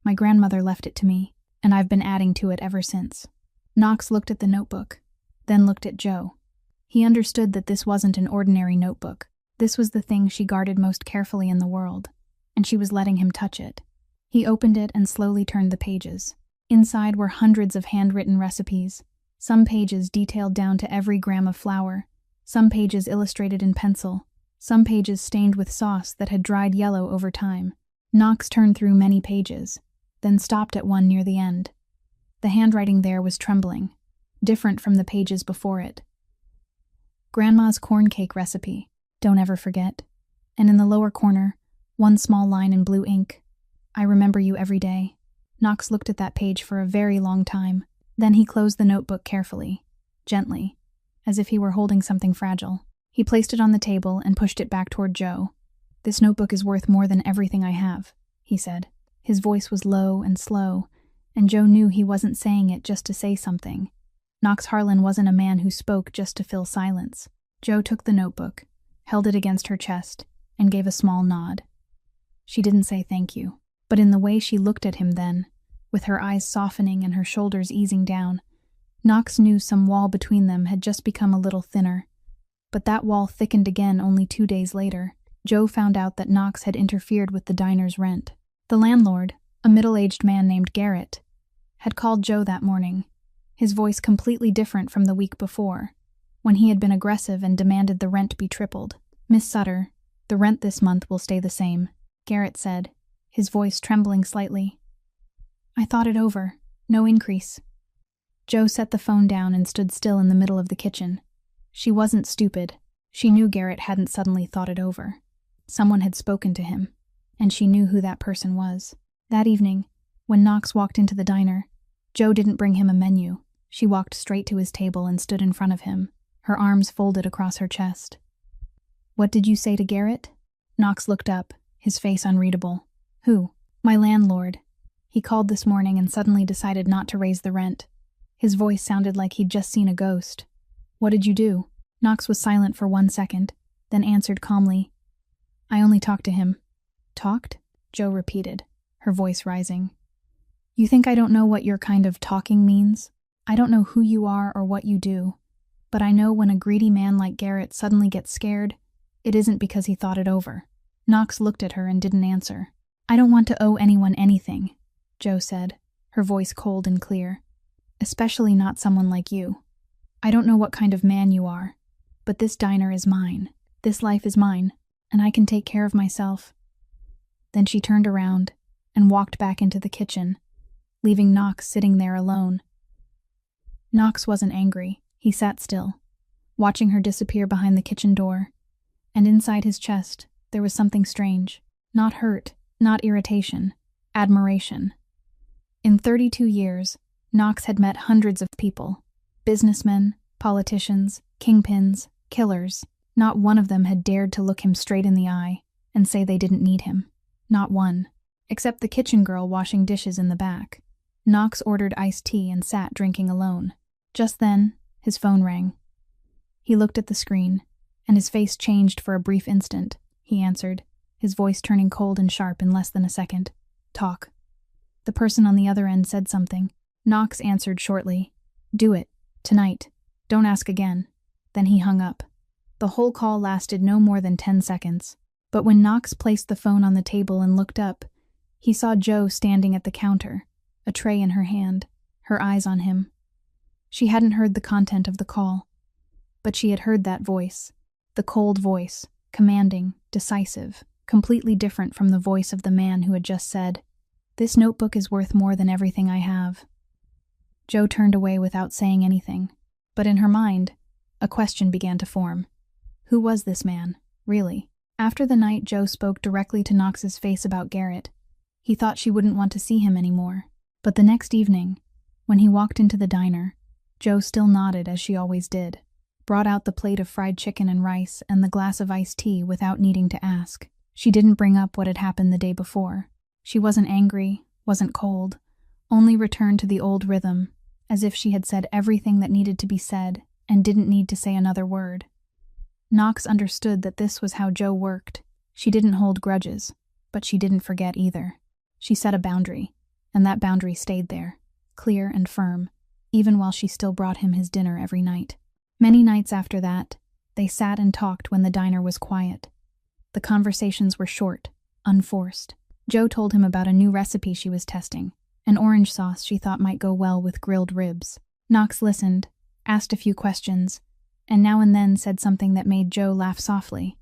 "My grandmother left it to me, and I've been adding to it ever since." Knox looked at the notebook, then looked at Joe. He understood that this wasn't an ordinary notebook. This was the thing she guarded most carefully in the world, and she was letting him touch it. He opened it and slowly turned the pages. Inside were hundreds of handwritten recipes, some pages detailed down to every gram of flour, some pages illustrated in pencil, some pages stained with sauce that had dried yellow over time. Knox turned through many pages, then stopped at one near the end. The handwriting there was trembling, different from the pages before it. "Grandma's corn cake recipe, don't ever forget." And in the lower corner, one small line in blue ink, "I remember you every day." Knox looked at that page for a very long time. Then he closed the notebook carefully, gently, as if he were holding something fragile. He placed it on the table and pushed it back toward Joe. "This notebook is worth more than everything I have," he said. His voice was low and slow, and Joe knew he wasn't saying it just to say something. Knox Harlan wasn't a man who spoke just to fill silence. Joe took the notebook, held it against her chest, and gave a small nod. She didn't say thank you, but in the way she looked at him then, with her eyes softening and her shoulders easing down, Knox knew some wall between them had just become a little thinner. But that wall thickened again only 2 days later. Joe found out that Knox had interfered with the diner's rent. The landlord, a middle-aged man named Garrett, had called Joe that morning, his voice completely different from the week before, when he had been aggressive and demanded the rent be tripled. "Miss Sutter, the rent this month will stay the same," Garrett said, his voice trembling slightly. "I thought it over. No increase." Joe set the phone down and stood still in the middle of the kitchen. She wasn't stupid. She knew Garrett hadn't suddenly thought it over. Someone had spoken to him, and she knew who that person was. That evening, when Knox walked into the diner, Joe didn't bring him a menu. She walked straight to his table and stood in front of him, her arms folded across her chest. "What did you say to Garrett?" Knox looked up, his face unreadable. "Who?" "My landlord. He called this morning and suddenly decided not to raise the rent." His voice sounded like he'd just seen a ghost. "What did you do?" Knox was silent for 1 second, then answered calmly, "I only talked to him." "Talked?" Joe repeated, her voice rising. "You think I don't know what your kind of talking means? I don't know who you are or what you do, but I know when a greedy man like Garrett suddenly gets scared, it isn't because he thought it over." Knox looked at her and didn't answer. "I don't want to owe anyone anything," Joe said, her voice cold and clear. "Especially not someone like you. I don't know what kind of man you are, but this diner is mine. This life is mine, and I can take care of myself." Then she turned around and walked back into the kitchen, leaving Knox sitting there alone. Knox wasn't angry. He sat still, watching her disappear behind the kitchen door, and inside his chest there was something strange. Not hurt, not irritation, admiration. In 32 years, Knox had met hundreds of people. Businessmen, politicians, kingpins, killers. Not one of them had dared to look him straight in the eye and say they didn't need him. Not one. Except the kitchen girl washing dishes in the back. Knox ordered iced tea and sat drinking alone. Just then, his phone rang. He looked at the screen, and his face changed for a brief instant. He answered, his voice turning cold and sharp in less than a second. "Talk." The person on the other end said something. Knox answered shortly, "Do it. Tonight. Don't ask again." Then he hung up. The whole call lasted no more than 10 seconds. But when Knox placed the phone on the table and looked up, he saw Joe standing at the counter, a tray in her hand, her eyes on him. She hadn't heard the content of the call, but she had heard that voice, the cold voice, commanding, decisive, completely different from the voice of the man who had just said, "This notebook is worth more than everything I have." Joe turned away without saying anything, but in her mind, a question began to form. Who was this man, really? After the night Joe spoke directly to Knox's face about Garrett, he thought she wouldn't want to see him anymore. But the next evening, when he walked into the diner, Joe still nodded as she always did, brought out the plate of fried chicken and rice and the glass of iced tea without needing to ask. She didn't bring up what had happened the day before. She wasn't angry, wasn't cold, only returned to the old rhythm, as if she had said everything that needed to be said and didn't need to say another word. Knox understood that this was how Joe worked. She didn't hold grudges. But she didn't forget either. She set a boundary, and that boundary stayed there, clear and firm, even while she still brought him his dinner every night. Many nights after that, they sat and talked when the diner was quiet. The conversations were short, unforced. Joe told him about a new recipe she was testing, an orange sauce she thought might go well with grilled ribs. Knox listened, asked a few questions, and now and then said something that made Joe laugh softly.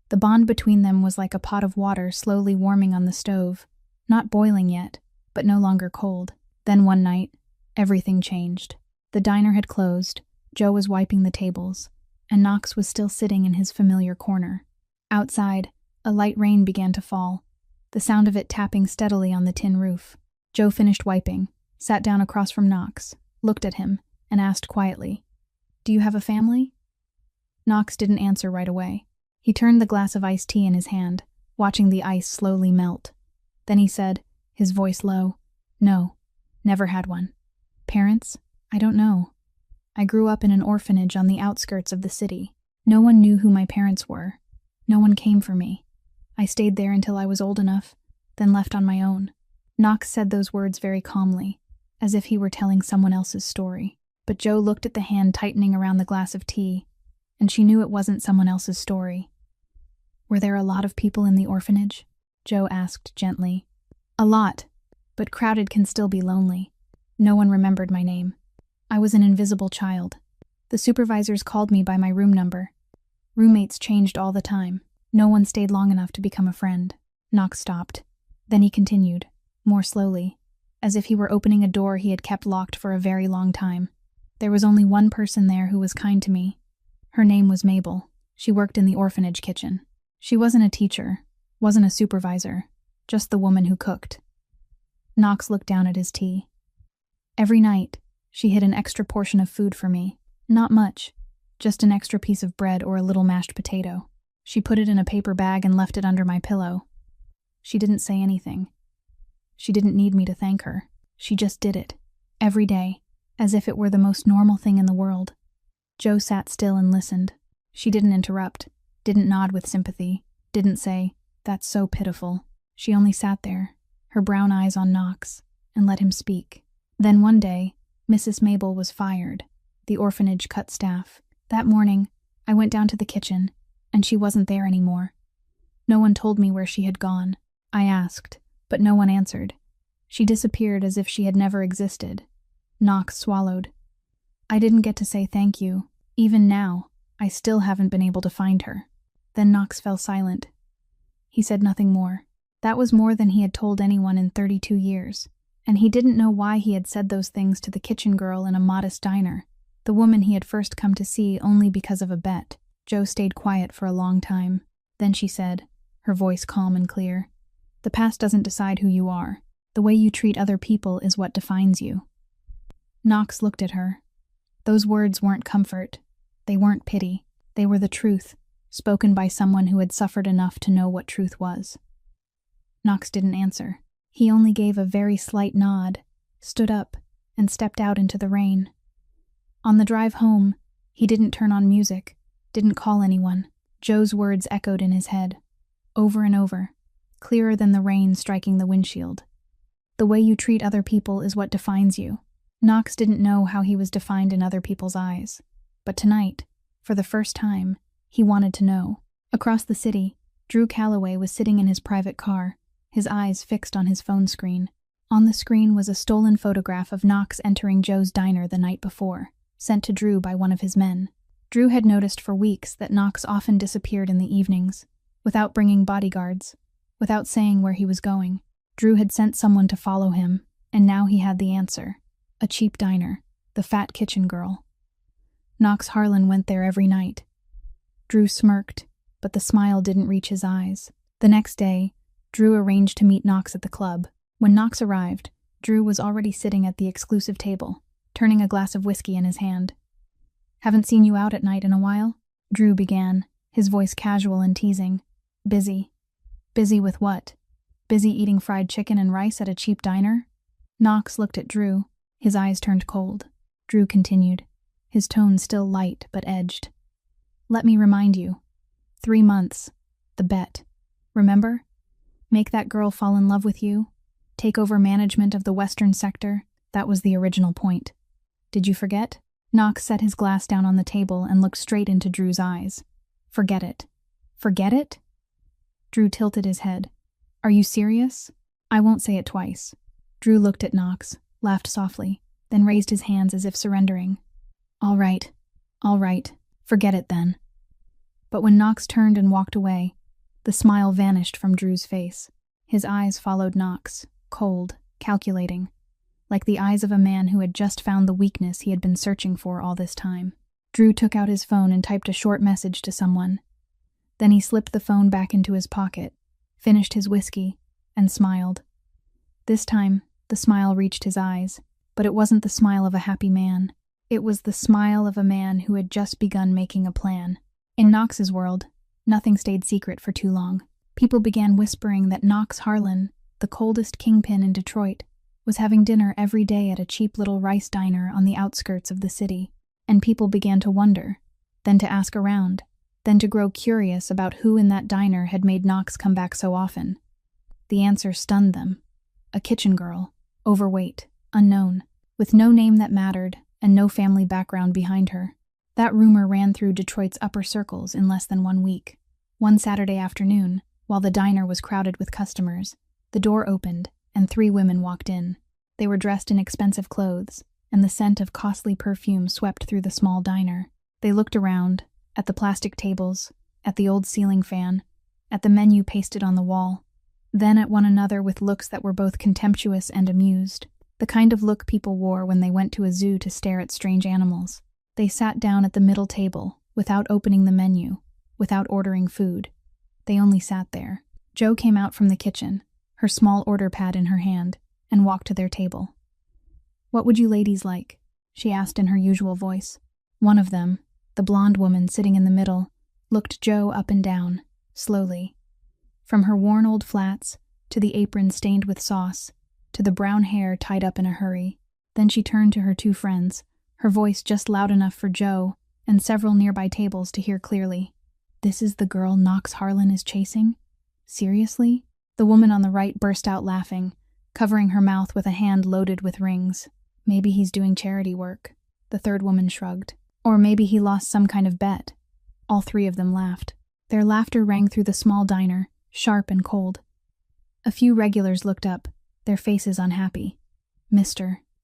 The bond between them was like a pot of water slowly warming on the stove, not boiling yet, but no longer cold. Then one night, everything changed. The diner had closed, Joe was wiping the tables, and Knox was still sitting in his familiar corner. Outside, a light rain began to fall, the sound of it tapping steadily on the tin roof. Joe finished wiping, sat down across from Knox, looked at him, and asked quietly, "Do you have a family?" Knox didn't answer right away. He turned the glass of iced tea in his hand, watching the ice slowly melt. Then he said, his voice low, "No, never had one. Parents? I don't know. I grew up in an orphanage on the outskirts of the city. No one knew who my parents were. No one came for me. I stayed there until I was old enough, then left on my own." Knox said those words very calmly, as if he were telling someone else's story. But Joe looked at the hand tightening around the glass of tea, and she knew it wasn't someone else's story. "Were there a lot of people in the orphanage?" Joe asked gently. "A lot, but crowded can still be lonely. No one remembered my name. I was an invisible child. The supervisors called me by my room number. Roommates changed all the time. No one stayed long enough to become a friend." Knox stopped. Then he continued, more slowly, as if he were opening a door he had kept locked for a very long time. "There was only one person there who was kind to me. Her name was Mabel. She worked in the orphanage kitchen. She wasn't a teacher, wasn't a supervisor, just the woman who cooked." Knox looked down at his tea. "Every night, she hid an extra portion of food for me. Not much, just an extra piece of bread or a little mashed potato. She put it in a paper bag and left it under my pillow. She didn't say anything. She didn't need me to thank her. She just did it, every day, as if it were the most normal thing in the world." Joe sat still and listened. She didn't interrupt, didn't nod with sympathy, didn't say, "That's so pitiful." She only sat there, her brown eyes on Knox, and let him speak. Then one day, Mrs. Mabel was fired. The orphanage cut staff. That morning, I went down to the kitchen, and she wasn't there anymore. No one told me where she had gone. I asked, but no one answered. She disappeared as if she had never existed. Knox swallowed. "I didn't get to say thank you. Even now, I still haven't been able to find her." Then Knox fell silent. He said nothing more. That was more than he had told anyone in 32 years, and he didn't know why he had said those things to the kitchen girl in a modest diner, the woman he had first come to see only because of a bet. Joe stayed quiet for a long time. Then she said, her voice calm and clear, "The past doesn't decide who you are. The way you treat other people is what defines you." Knox looked at her. Those words weren't comfort. They weren't pity. They were the truth, spoken by someone who had suffered enough to know what truth was. Knox didn't answer. He only gave a very slight nod, stood up, and stepped out into the rain. On the drive home, he didn't turn on music, didn't call anyone. Joe's words echoed in his head, over and over, clearer than the rain striking the windshield. The way you treat other people is what defines you. Knox didn't know how he was defined in other people's eyes, but tonight, for the first time, he wanted to know. Across the city, Drew Calloway was sitting in his private car, his eyes fixed on his phone screen. On the screen was a stolen photograph of Knox entering Joe's diner the night before, sent to Drew by one of his men. Drew had noticed for weeks that Knox often disappeared in the evenings, without bringing bodyguards, without saying where he was going. Drew had sent someone to follow him, and now he had the answer. A cheap diner, the fat kitchen girl. Knox Harlan went there every night. Drew smirked, but the smile didn't reach his eyes. The next day, Drew arranged to meet Knox at the club. When Knox arrived, Drew was already sitting at the exclusive table, turning a glass of whiskey in his hand. "Haven't seen you out at night in a while?" Drew began, his voice casual and teasing. "Busy." "Busy with what? Busy eating fried chicken and rice at a cheap diner?" Knox looked at Drew, his eyes turned cold. Drew continued, his tone still light but edged. "Let me remind you. 3 months. The bet. Remember? Make that girl fall in love with you? Take over management of the Western sector? That was the original point. Did you forget? Knox set his glass down on the table and looked straight into Drew's eyes. Forget it. Forget it? Drew tilted his head. Are you serious? I won't say it twice. Drew looked at Knox, laughed softly, then raised his hands as if surrendering. All right. Forget it then. But when Knox turned and walked away, the smile vanished from Drew's face. His eyes followed Knox, cold, calculating, like the eyes of a man who had just found the weakness he had been searching for all this time. Drew took out his phone and typed a short message to someone. Then he slipped the phone back into his pocket, finished his whiskey, and smiled. This time, the smile reached his eyes, but it wasn't the smile of a happy man. It was the smile of a man who had just begun making a plan. In Knox's world, nothing stayed secret for too long. People began whispering that Knox Harlan, the coldest kingpin in Detroit, was having dinner every day at a cheap little rice diner on the outskirts of the city. And people began to wonder, then to ask around, then to grow curious about who in that diner had made Knox come back so often. The answer stunned them. A kitchen girl, overweight, unknown, with no name that mattered and no family background behind her. That rumor ran through Detroit's upper circles in less than 1 week. One Saturday afternoon, while the diner was crowded with customers, the door opened and 3 women walked in. They were dressed in expensive clothes, and the scent of costly perfume swept through the small diner. They looked around, at the plastic tables, at the old ceiling fan, at the menu pasted on the wall, then at one another with looks that were both contemptuous and amused, the kind of look people wore when they went to a zoo to stare at strange animals. They sat down at the middle table, without opening the menu, without ordering food. They only sat there. Jo came out from the kitchen, her small order pad in her hand, and walked to their table. "What would you ladies like?" she asked in her usual voice. One of them, the blonde woman sitting in the middle, looked Jo up and down, slowly. From her worn old flats, to the apron stained with sauce, to the brown hair tied up in a hurry. Then she turned to her 2 friends, her voice just loud enough for Jo and several nearby tables to hear clearly. "This is the girl Knox Harlan is chasing? Seriously?" The woman on the right burst out laughing, covering her mouth with a hand loaded with rings. "Maybe he's doing charity work," the third woman shrugged. "Or maybe he lost some kind of bet." All 3 of them laughed. Their laughter rang through the small diner, sharp and cold. A few regulars looked up, their faces unhappy.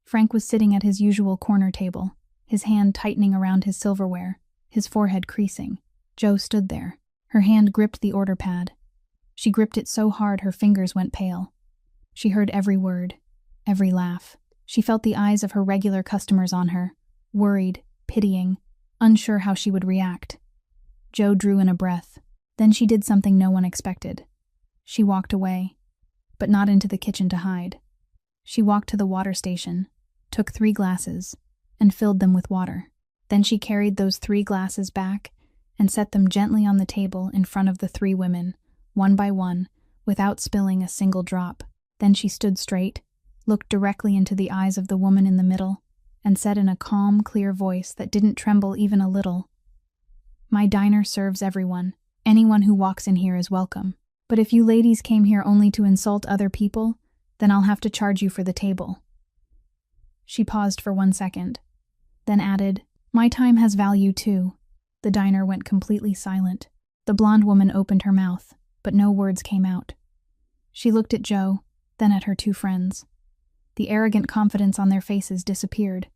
Frank was sitting at his usual corner table, his hand tightening around his silverware, his forehead creasing. Jo stood there. Her hand gripped the order pad. She gripped it so hard her fingers went pale. She heard every word, every laugh. She felt the eyes of her regular customers on her, worried, pitying, unsure how she would react. Jo drew in a breath. Then she did something no one expected. She walked away, but not into the kitchen to hide. She walked to the water station, took 3 glasses, and filled them with water. Then she carried those 3 glasses back and set them gently on the table in front of the 3 women, one by one, without spilling a single drop. Then she stood straight, looked directly into the eyes of the woman in the middle, and said in a calm, clear voice that didn't tremble even a little, "My diner serves everyone. Anyone who walks in here is welcome. But if you ladies came here only to insult other people, then I'll have to charge you for the table." She paused for 1 second, then added, "My time has value too." The diner went completely silent. The blonde woman opened her mouth, but no words came out. She looked at Jo, then at her 2 friends. The arrogant confidence on their faces disappeared,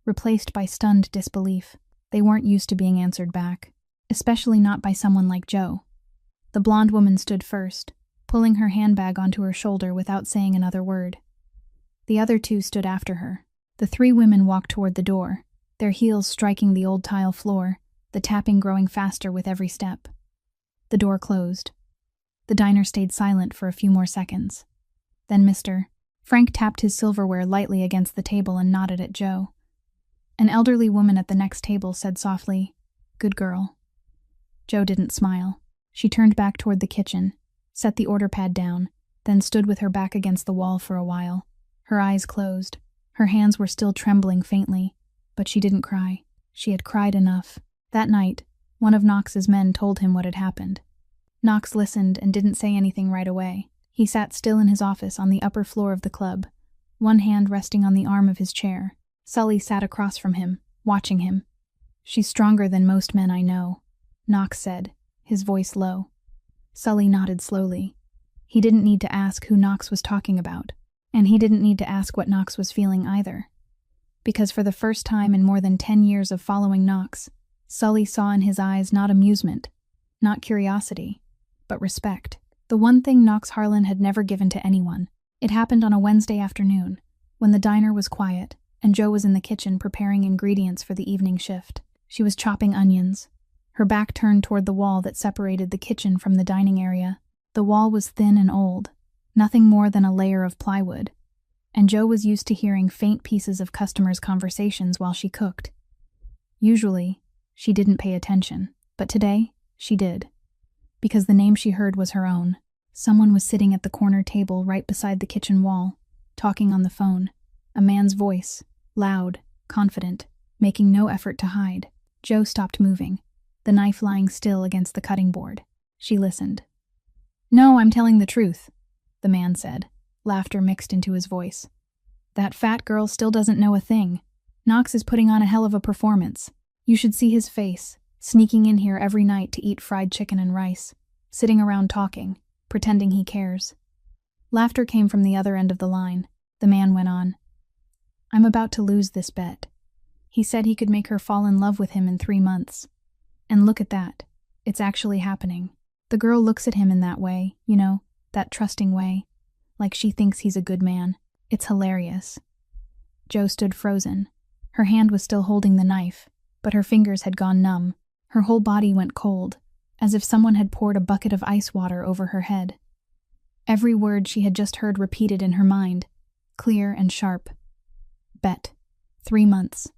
replaced by stunned disbelief. They weren't used to being answered back, especially not by someone like Jo. The blonde woman stood first, pulling her handbag onto her shoulder without saying another word. The other 2 stood after her. The 3 women walked toward the door, their heels striking the old tile floor, the tapping growing faster with every step. The door closed. The diner stayed silent for a few more seconds. Then Frank tapped his silverware lightly against the table and nodded at Jo. An elderly woman at the next table said softly, "Good girl." Jo didn't smile. She turned back toward the kitchen, set the order pad down, then stood with her back against the wall for a while. Her eyes closed. Her hands were still trembling faintly, but she didn't cry. She had cried enough. That night, one of Knox's men told him what had happened. Knox listened and didn't say anything right away. He sat still in his office on the upper floor of the club, one hand resting on the arm of his chair. Sully sat across from him, watching him. "She's stronger than most men I know," Knox said, his voice low. Sully nodded slowly. He didn't need to ask who Knox was talking about, and he didn't need to ask what Knox was feeling either. Because for the first time in more than 10 years of following Knox, Sully saw in his eyes not amusement, not curiosity, but respect. The one thing Knox Harlan had never given to anyone. It happened on a Wednesday afternoon, when the diner was quiet, and Jo was in the kitchen preparing ingredients for the evening shift. She was chopping onions, her back turned toward the wall that separated the kitchen from the dining area. The wall was thin and old, nothing more than a layer of plywood, and Jo was used to hearing faint pieces of customers' conversations while she cooked. Usually, she didn't pay attention, but today, she did. Because the name she heard was her own. Someone was sitting at the corner table right beside the kitchen wall, talking on the phone. A man's voice, loud, confident, making no effort to hide. Jo stopped moving, the knife lying still against the cutting board. She listened. "No, I'm telling the truth," the man said, laughter mixed into his voice. "That fat girl still doesn't know a thing. Knox is putting on a hell of a performance. You should see his face, sneaking in here every night to eat fried chicken and rice, sitting around talking, pretending he cares." Laughter came from the other end of the line. The man went on. "I'm about to lose this bet. He said he could make her fall in love with him in 3 months. And look at that. It's actually happening. The girl looks at him in that way, you know, that trusting way, like she thinks he's a good man. It's hilarious." Jo stood frozen. Her hand was still holding the knife, but her fingers had gone numb. Her whole body went cold, as if someone had poured a bucket of ice water over her head. Every word she had just heard repeated in her mind, clear and sharp. Bet. 3 months.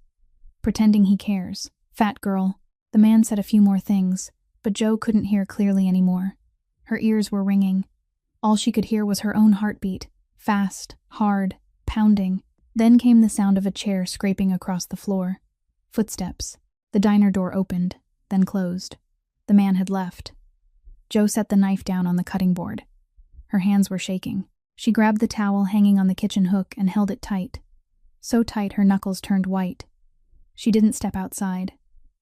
Pretending he cares. Fat girl. The man said a few more things, but Jo couldn't hear clearly anymore. Her ears were ringing. All she could hear was her own heartbeat, fast, hard, pounding. Then came the sound of a chair scraping across the floor. Footsteps. The diner door opened, then closed. The man had left. Jo set the knife down on the cutting board. Her hands were shaking. She grabbed the towel hanging on the kitchen hook and held it tight. So tight her knuckles turned white. She didn't step outside.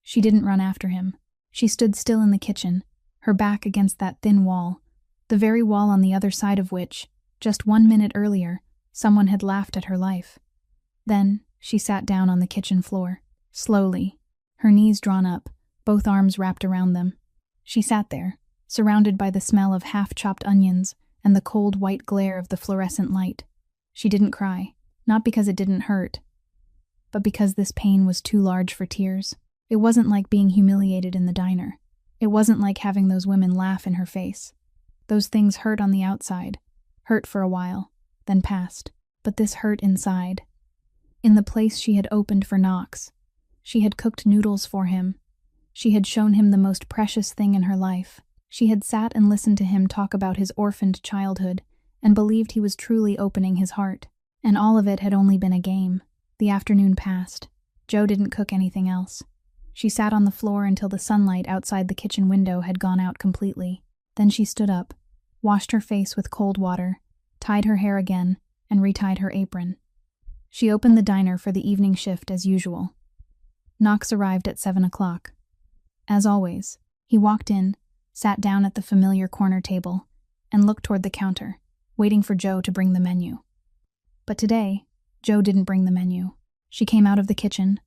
She didn't run after him. She stood still in the kitchen, her back against that thin wall, the very wall on the other side of which, just 1 minute earlier, someone had laughed at her life. Then she sat down on the kitchen floor, slowly, her knees drawn up, both arms wrapped around them. She sat there, surrounded by the smell of half-chopped onions and the cold white glare of the fluorescent light. She didn't cry, not because it didn't hurt, but because this pain was too large for tears. It wasn't like being humiliated in the diner. It wasn't like having those women laugh in her face. Those things hurt on the outside, hurt for a while, then passed. But this hurt inside. In the place she had opened for Knox. She had cooked noodles for him. She had shown him the most precious thing in her life. She had sat and listened to him talk about his orphaned childhood and believed he was truly opening his heart. And all of it had only been a game. The afternoon passed. Jo didn't cook anything else. She sat on the floor until the sunlight outside the kitchen window had gone out completely. Then she stood up, washed her face with cold water, tied her hair again, and retied her apron. She opened the diner for the evening shift as usual. Knox arrived at 7 o'clock. As always, he walked in, sat down at the familiar corner table, and looked toward the counter, waiting for Jo to bring the menu. But today, Jo didn't bring the menu. She came out of the kitchen,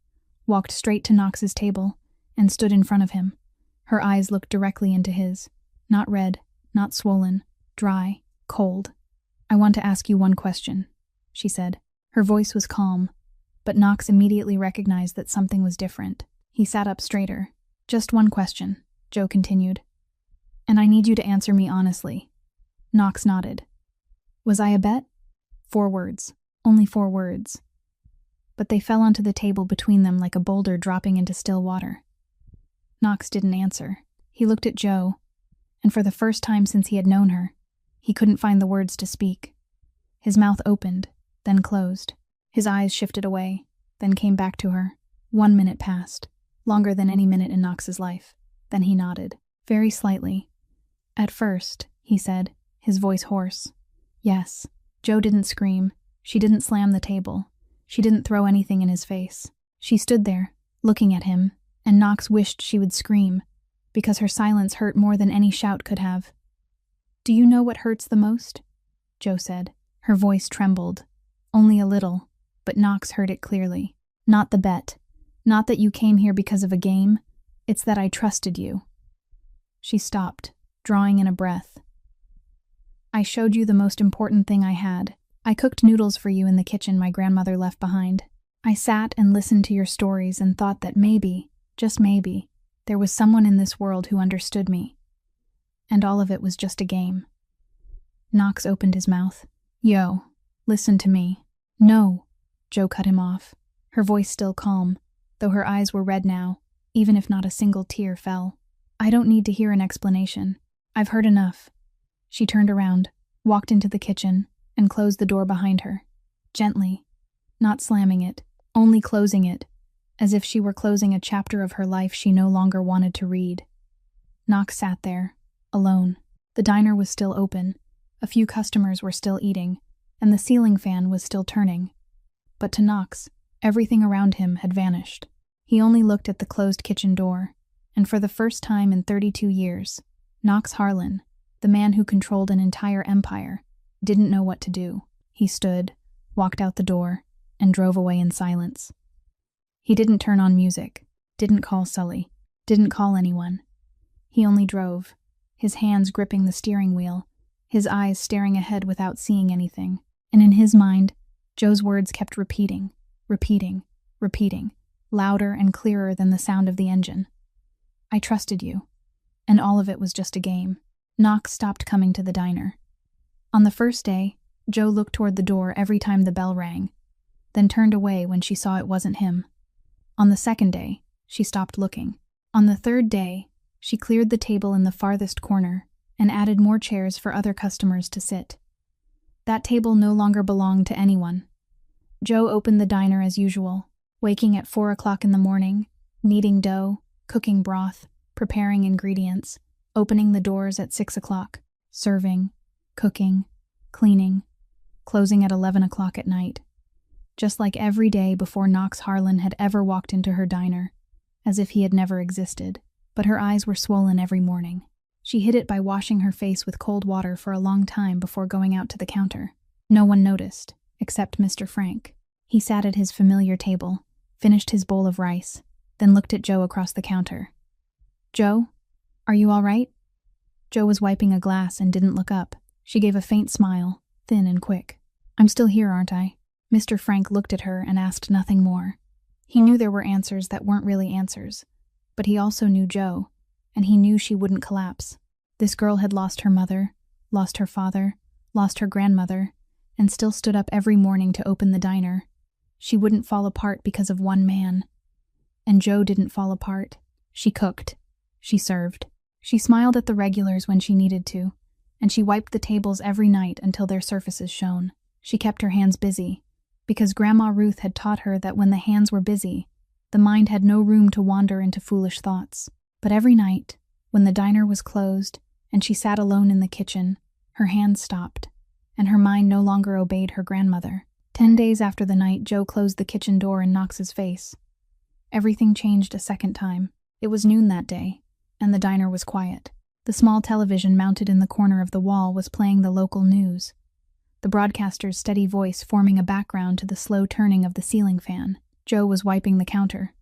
walked straight to Knox's table, and stood in front of him. Her eyes looked directly into his. Not red, not swollen, dry, cold. "I want to ask you one question," she said. Her voice was calm, but Knox immediately recognized that something was different. He sat up straighter. "Just one question," Jo continued. "And I need you to answer me honestly." Knox nodded. "Was I a bet?" 4 words. Only 4 words. But they fell onto the table between them like a boulder dropping into still water. Knox didn't answer. He looked at Jo, and for the first time since he had known her, he couldn't find the words to speak. His mouth opened, then closed. His eyes shifted away, then came back to her. 1 minute passed, longer than any minute in Knox's life. Then he nodded, very slightly. "At first," he said, his voice hoarse, Yes. Joe didn't scream. She didn't slam the table. She didn't throw anything in his face. She stood there, looking at him, and Knox wished she would scream, because her silence hurt more than any shout could have. "Do you know what hurts the most?" Joe said. Her voice trembled. Only a little, but Knox heard it clearly. "Not the bet. Not that you came here because of a game. It's that I trusted you." She stopped, drawing in a breath. "I showed you the most important thing I had. I cooked noodles for you in the kitchen my grandmother left behind. I sat and listened to your stories and thought that maybe, just maybe, there was someone in this world who understood me. And all of it was just a game." Knox opened his mouth. "Yo, listen to me." "No," Joe cut him off, her voice still calm, though her eyes were red now, even if not a single tear fell. "I don't need to hear an explanation. I've heard enough." She turned around, walked into the kitchen, and closed the door behind her. Gently, not slamming it, only closing it, as if she were closing a chapter of her life she no longer wanted to read. Knox sat there, alone. The diner was still open, a few customers were still eating, and the ceiling fan was still turning. But to Knox, everything around him had vanished. He only looked at the closed kitchen door, and for the first time in 32 years, Knox Harlan, the man who controlled an entire empire, didn't know what to do. He stood, walked out the door, and drove away in silence. He didn't turn on music, didn't call Sully, didn't call anyone. He only drove, his hands gripping the steering wheel, his eyes staring ahead without seeing anything. And in his mind, Joe's words kept repeating, louder and clearer than the sound of the engine. "I trusted you, and all of it was just a game." Knox stopped coming to the diner. On the first day, Joe looked toward the door every time the bell rang, then turned away when she saw it wasn't him. On the second day, she stopped looking. On the third day, she cleared the table in the farthest corner and added more chairs for other customers to sit. That table no longer belonged to anyone. Joe opened the diner as usual, waking at 4 o'clock in the morning, kneading dough, cooking broth, preparing ingredients, opening the doors at 6 o'clock, serving, cooking, cleaning, closing at 11 o'clock at night. Just like every day before Knox Harlan had ever walked into her diner, as if he had never existed, but her eyes were swollen every morning. She hid it by washing her face with cold water for a long time before going out to the counter. No one noticed, except Mr. Frank. He sat at his familiar table, finished his bowl of rice, then looked at Joe across the counter. "Joe, are you all right?" Joe was wiping a glass and didn't look up. She gave a faint smile, thin and quick. "I'm still here, aren't I?" Mr. Frank looked at her and asked nothing more. He knew there were answers that weren't really answers, but he also knew Joe, and he knew she wouldn't collapse. This girl had lost her mother, lost her father, lost her grandmother, and still stood up every morning to open the diner. She wouldn't fall apart because of one man. And Joe didn't fall apart. She cooked. She served. She smiled at the regulars when she needed to, and she wiped the tables every night until their surfaces shone. She kept her hands busy, because Grandma Ruth had taught her that when the hands were busy, the mind had no room to wander into foolish thoughts. But every night, when the diner was closed and she sat alone in the kitchen, her hands stopped, and her mind no longer obeyed her grandmother. 10 days after the night Joe closed the kitchen door in Knox's face, everything changed a second time. It was noon that day, and the diner was quiet. The small television mounted in the corner of the wall was playing the local news, the broadcaster's steady voice forming a background to the slow turning of the ceiling fan. Joe was wiping the counter,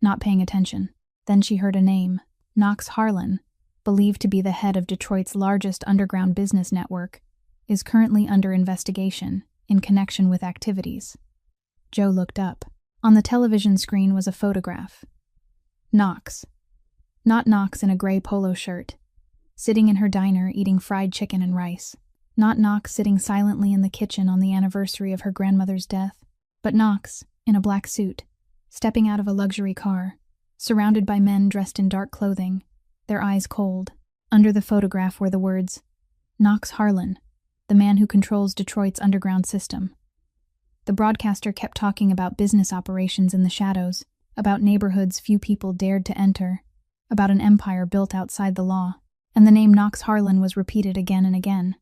not paying attention. Then she heard a name. Knox Harlan, believed to be the head of Detroit's largest underground business network, is currently under investigation in connection with activities. Joe looked up. On the television screen was a photograph. Knox. Not Knox in a gray polo shirt, sitting in her diner eating fried chicken and rice. Not Knox sitting silently in the kitchen on the anniversary of her grandmother's death, but Knox, in a black suit, stepping out of a luxury car, surrounded by men dressed in dark clothing, their eyes cold. Under the photograph were the words, "Knox Harlan, the man who controls Detroit's underground system." The broadcaster kept talking about business operations in the shadows, about neighborhoods few people dared to enter, about an empire built outside the law, and the name Knox Harlan was repeated again and again.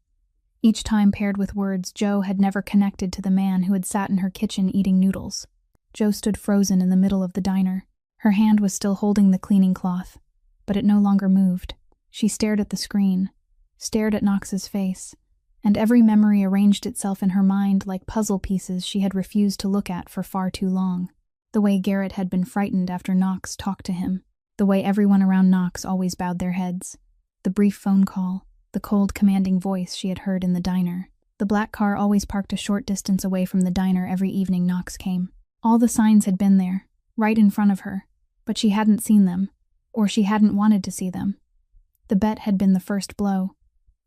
Each time paired with words Joe had never connected to the man who had sat in her kitchen eating noodles. Joe stood frozen in the middle of the diner. Her hand was still holding the cleaning cloth, but it no longer moved. She stared at the screen, stared at Knox's face, and every memory arranged itself in her mind like puzzle pieces she had refused to look at for far too long. The way Garrett had been frightened after Knox talked to him, the way everyone around Knox always bowed their heads, the brief phone call, the cold, commanding voice she had heard in the diner. The black car always parked a short distance away from the diner every evening Knox came. All the signs had been there, right in front of her, but she hadn't seen them, or she hadn't wanted to see them. The bet had been the first blow.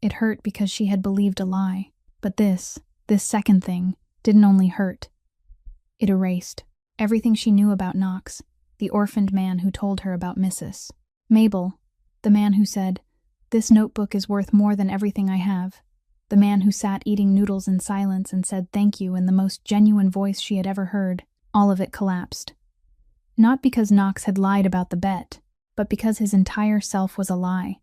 It hurt because she had believed a lie, but this second thing, didn't only hurt. It erased everything she knew about Knox, the orphaned man who told her about Mrs. Mabel, the man who said, "This notebook is worth more than everything I have," the man who sat eating noodles in silence and said thank you in the most genuine voice she had ever heard. All of it collapsed. Not because Knox had lied about the bet, but because his entire self was a lie.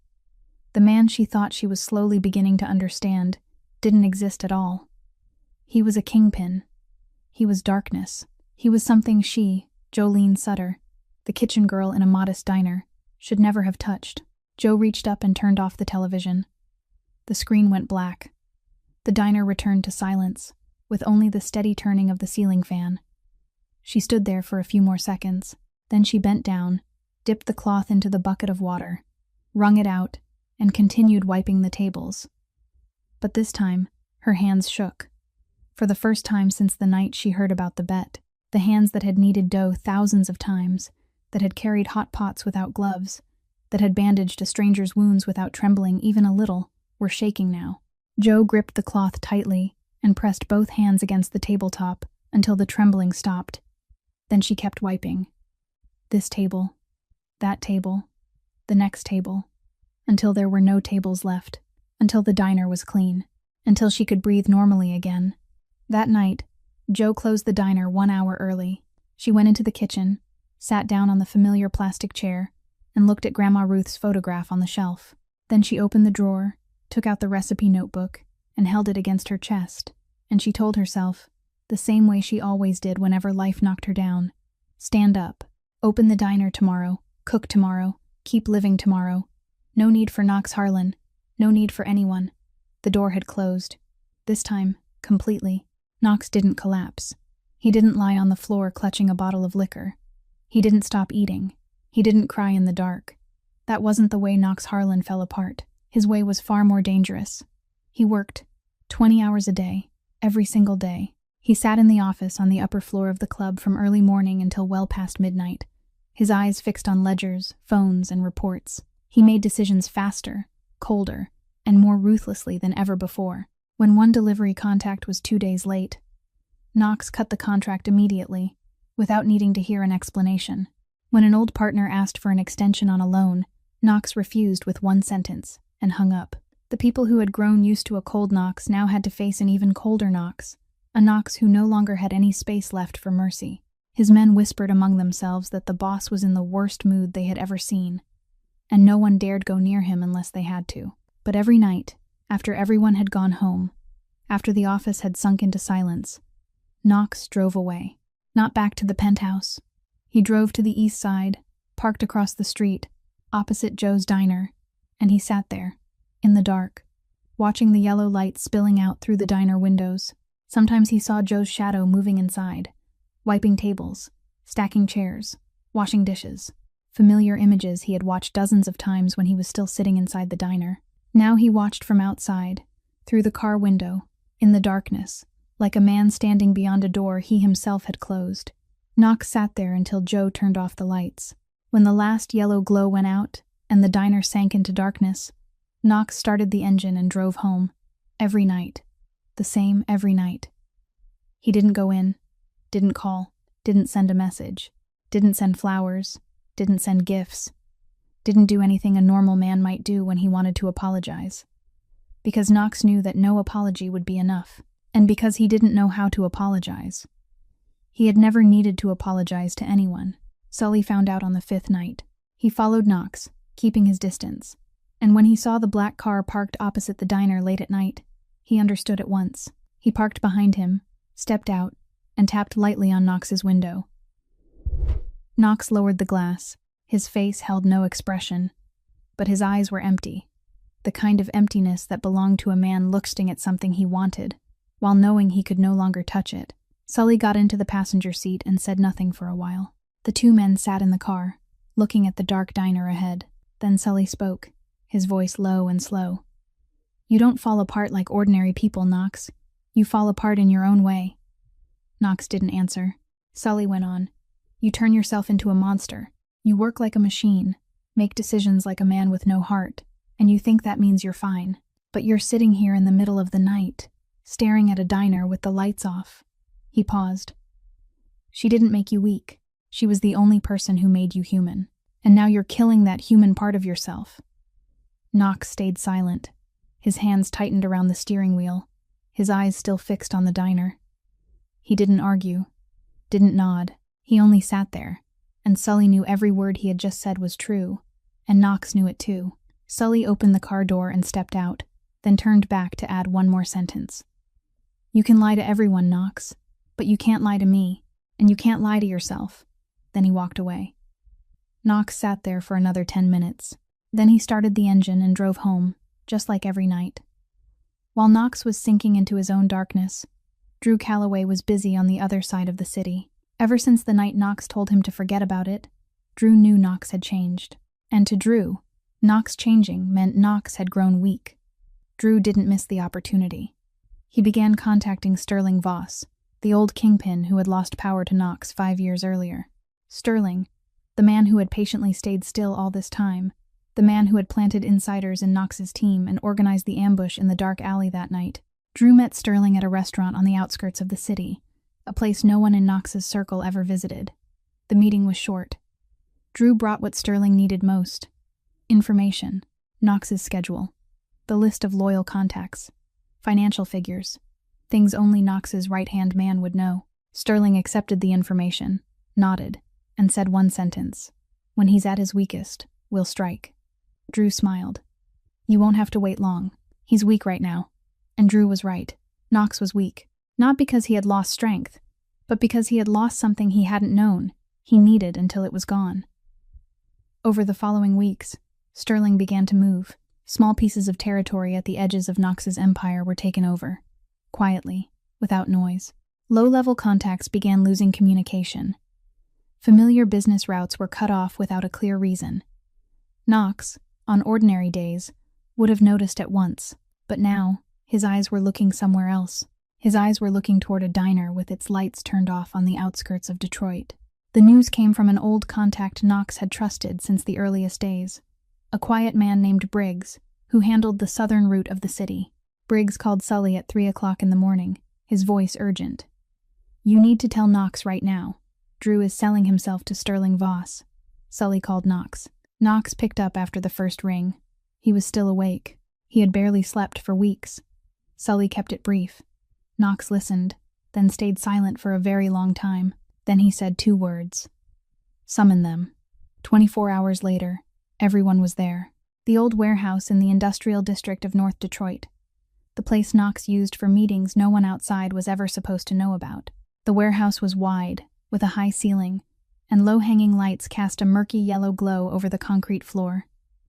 The man she thought she was slowly beginning to understand didn't exist at all. He was a kingpin. He was darkness. He was something she, Jolene Sutter, the kitchen girl in a modest diner, should never have touched. Joe reached up and turned off the television. The screen went black. The diner returned to silence, with only the steady turning of the ceiling fan. She stood there for a few more seconds. Then she bent down, dipped the cloth into the bucket of water, wrung it out, and continued wiping the tables. But this time, her hands shook. For the first time since the night she heard about the bet, the hands that had kneaded dough thousands of times, that had carried hot pots without gloves, that had bandaged a stranger's wounds without trembling even a little, were shaking now. Joe gripped the cloth tightly and pressed both hands against the tabletop until the trembling stopped. Then she kept wiping. This table, that table, the next table, until there were no tables left, until the diner was clean, until she could breathe normally again. That night, Joe closed the diner 1 hour early. She went into the kitchen, sat down on the familiar plastic chair, and looked at Grandma Ruth's photograph on the shelf. Then she opened the drawer, took out the recipe notebook, and held it against her chest, and she told herself, the same way she always did whenever life knocked her down, stand up, open the diner tomorrow, cook tomorrow, keep living tomorrow. No need for Knox Harlan, no need for anyone. The door had closed. This time, completely. Knox didn't collapse. He didn't lie on the floor clutching a bottle of liquor. He didn't stop eating. He didn't cry in the dark. That wasn't the way Knox Harlan fell apart. His way was far more dangerous. He worked 20 hours a day, every single day. He sat in the office on the upper floor of the club from early morning until well past midnight, his eyes fixed on ledgers, phones, and reports. He made decisions faster, colder, and more ruthlessly than ever before. When one delivery contact was 2 days late, Knox cut the contract immediately, without needing to hear an explanation. When an old partner asked for an extension on a loan, Knox refused with one sentence and hung up. The people who had grown used to a cold Knox now had to face an even colder Knox, a Knox who no longer had any space left for mercy. His men whispered among themselves that the boss was in the worst mood they had ever seen, and no one dared go near him unless they had to. But every night, after everyone had gone home, after the office had sunk into silence, Knox drove away. Not back to the penthouse. He drove to the east side, parked across the street, opposite Joe's diner, and he sat there, in the dark, watching the yellow light spilling out through the diner windows. Sometimes he saw Joe's shadow moving inside, wiping tables, stacking chairs, washing dishes. Familiar images he had watched dozens of times when he was still sitting inside the diner. Now he watched from outside, through the car window, in the darkness, like a man standing beyond a door he himself had closed. Knox sat there until Joe turned off the lights. When the last yellow glow went out and the diner sank into darkness, Knox started the engine and drove home. Every night. The same every night. He didn't go in, didn't call, didn't send a message, didn't send flowers, didn't send gifts, didn't do anything a normal man might do when he wanted to apologize. Because Knox knew that no apology would be enough, and because he didn't know how to apologize. He had never needed to apologize to anyone. Sully found out on the 5th night. He followed Knox, keeping his distance, and when he saw the black car parked opposite the diner late at night, He understood at once. He parked behind him, stepped out, and tapped lightly on Knox's window. Knox lowered the glass. His face held no expression, but his eyes were empty, the kind of emptiness that belonged to a man looking at something he wanted, while knowing he could no longer touch it. Sully got into the passenger seat and said nothing for a while. The two men sat in the car, looking at the dark diner ahead. Then Sully spoke, his voice low and slow. "You don't fall apart like ordinary people, Knox. You fall apart in your own way." Knox didn't answer. Sully went on. "You turn yourself into a monster. You work like a machine, make decisions like a man with no heart, and you think that means you're fine. But you're sitting here in the middle of the night, staring at a diner with the lights off." He paused. "She didn't make you weak. She was the only person who made you human. And now you're killing that human part of yourself." Knox stayed silent. His hands tightened around the steering wheel, his eyes still fixed on the diner. He didn't argue, didn't nod. He only sat there, and Sully knew every word he had just said was true, and Knox knew it too. Sully opened the car door and stepped out, then turned back to add one more sentence. "You can lie to everyone, Knox, but you can't lie to me, and you can't lie to yourself." Then he walked away. Knox sat there for another 10 minutes. Then he started the engine and drove home, just like every night. While Knox was sinking into his own darkness, Drew Calloway was busy on the other side of the city. Ever since the night Knox told him to forget about it, Drew knew Knox had changed. And to Drew, Knox changing meant Knox had grown weak. Drew didn't miss the opportunity. He began contacting Sterling Voss, the old kingpin who had lost power to Knox 5 years earlier. Sterling, the man who had patiently stayed still all this time, the man who had planted insiders in Knox's team and organized the ambush in the dark alley that night. Drew met Sterling at a restaurant on the outskirts of the city, a place no one in Knox's circle ever visited. The meeting was short. Drew brought what Sterling needed most: information, Knox's schedule, the list of loyal contacts, financial figures, things only Knox's right-hand man would know. Sterling accepted the information, nodded, and said one sentence: "When he's at his weakest, we'll strike." Drew smiled. "You won't have to wait long. He's weak right now." And Drew was right. Knox was weak. Not because he had lost strength, but because he had lost something he hadn't known, he needed until it was gone. Over the following weeks, Sterling began to move. Small pieces of territory at the edges of Knox's empire were taken over. Quietly, without noise. Low-level contacts began losing communication. Familiar business routes were cut off without a clear reason. Knox, on ordinary days, would have noticed at once, but now, his eyes were looking somewhere else. His eyes were looking toward a diner with its lights turned off on the outskirts of Detroit. The news came from an old contact Knox had trusted since the earliest days, a quiet man named Briggs, who handled the southern route of the city. Briggs called Sully at 3 o'clock in the morning, his voice urgent. "You need to tell Knox right now. Drew is selling himself to Sterling Voss." Sully called Knox. Knox picked up after the first ring. He was still awake. He had barely slept for weeks. Sully kept it brief. Knox listened, then stayed silent for a very long time. Then he said 2 words. "Summon them." 24 hours later, everyone was there. The old warehouse in the industrial district of North Detroit. The place Knox used for meetings no one outside was ever supposed to know about. The warehouse was wide, with a high ceiling, and low-hanging lights cast a murky yellow glow over the concrete floor.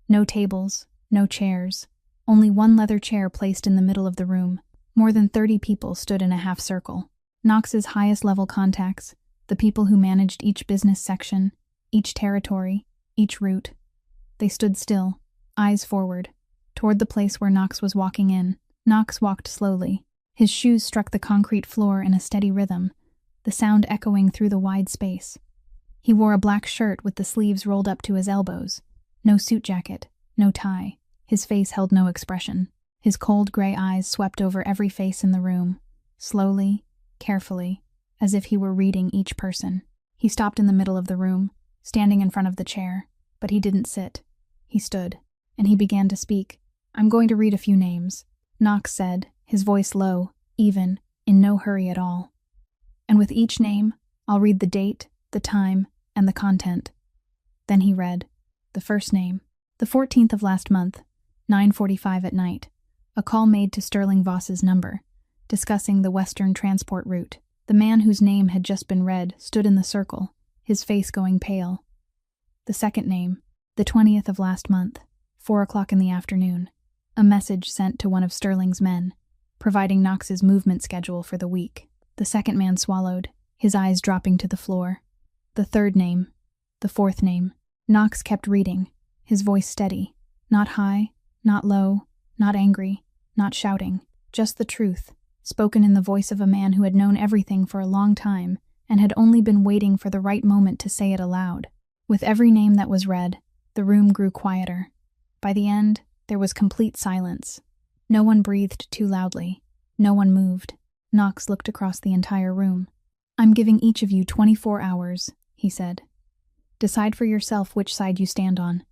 No tables, no chairs, only one leather chair placed in the middle of the room. More than 30 people stood in a half-circle. Knox's highest-level contacts, the people who managed each business section, each territory, each route. They stood still, eyes forward, toward the place where Knox was walking in. Knox walked slowly. His shoes struck the concrete floor in a steady rhythm, the sound echoing through the wide space. He wore a black shirt with the sleeves rolled up to his elbows. No suit jacket, no tie. His face held no expression. His cold gray eyes swept over every face in the room, slowly, carefully, as if he were reading each person. He stopped in the middle of the room, standing in front of the chair, but he didn't sit. He stood, and he began to speak. "I'm going to read a few names," Knox said, his voice low, even, in no hurry at all. "And with each name, I'll read the date, the time, and the content." Then he read. The first name. "The 14th of last month, 9:45 at night. A call made to Sterling Voss's number, discussing the western transport route. The man whose name had just been read stood in the circle, his face going pale. The second name, the 20th of last month, 4 o'clock in the afternoon. A message sent to one of Sterling's men, providing Knox's movement schedule for the week. The second man swallowed, his eyes dropping to the floor. The third name, the fourth name. Knox kept reading, his voice steady, not high, not low, not angry, not shouting, just the truth, spoken in the voice of a man who had known everything for a long time and had only been waiting for the right moment to say it aloud. With every name that was read, the room grew quieter. By the end, there was complete silence. No one breathed too loudly. No one moved. Knox looked across the entire room. "I'm giving each of you 24 hours, he said. "Decide for yourself which side you stand on.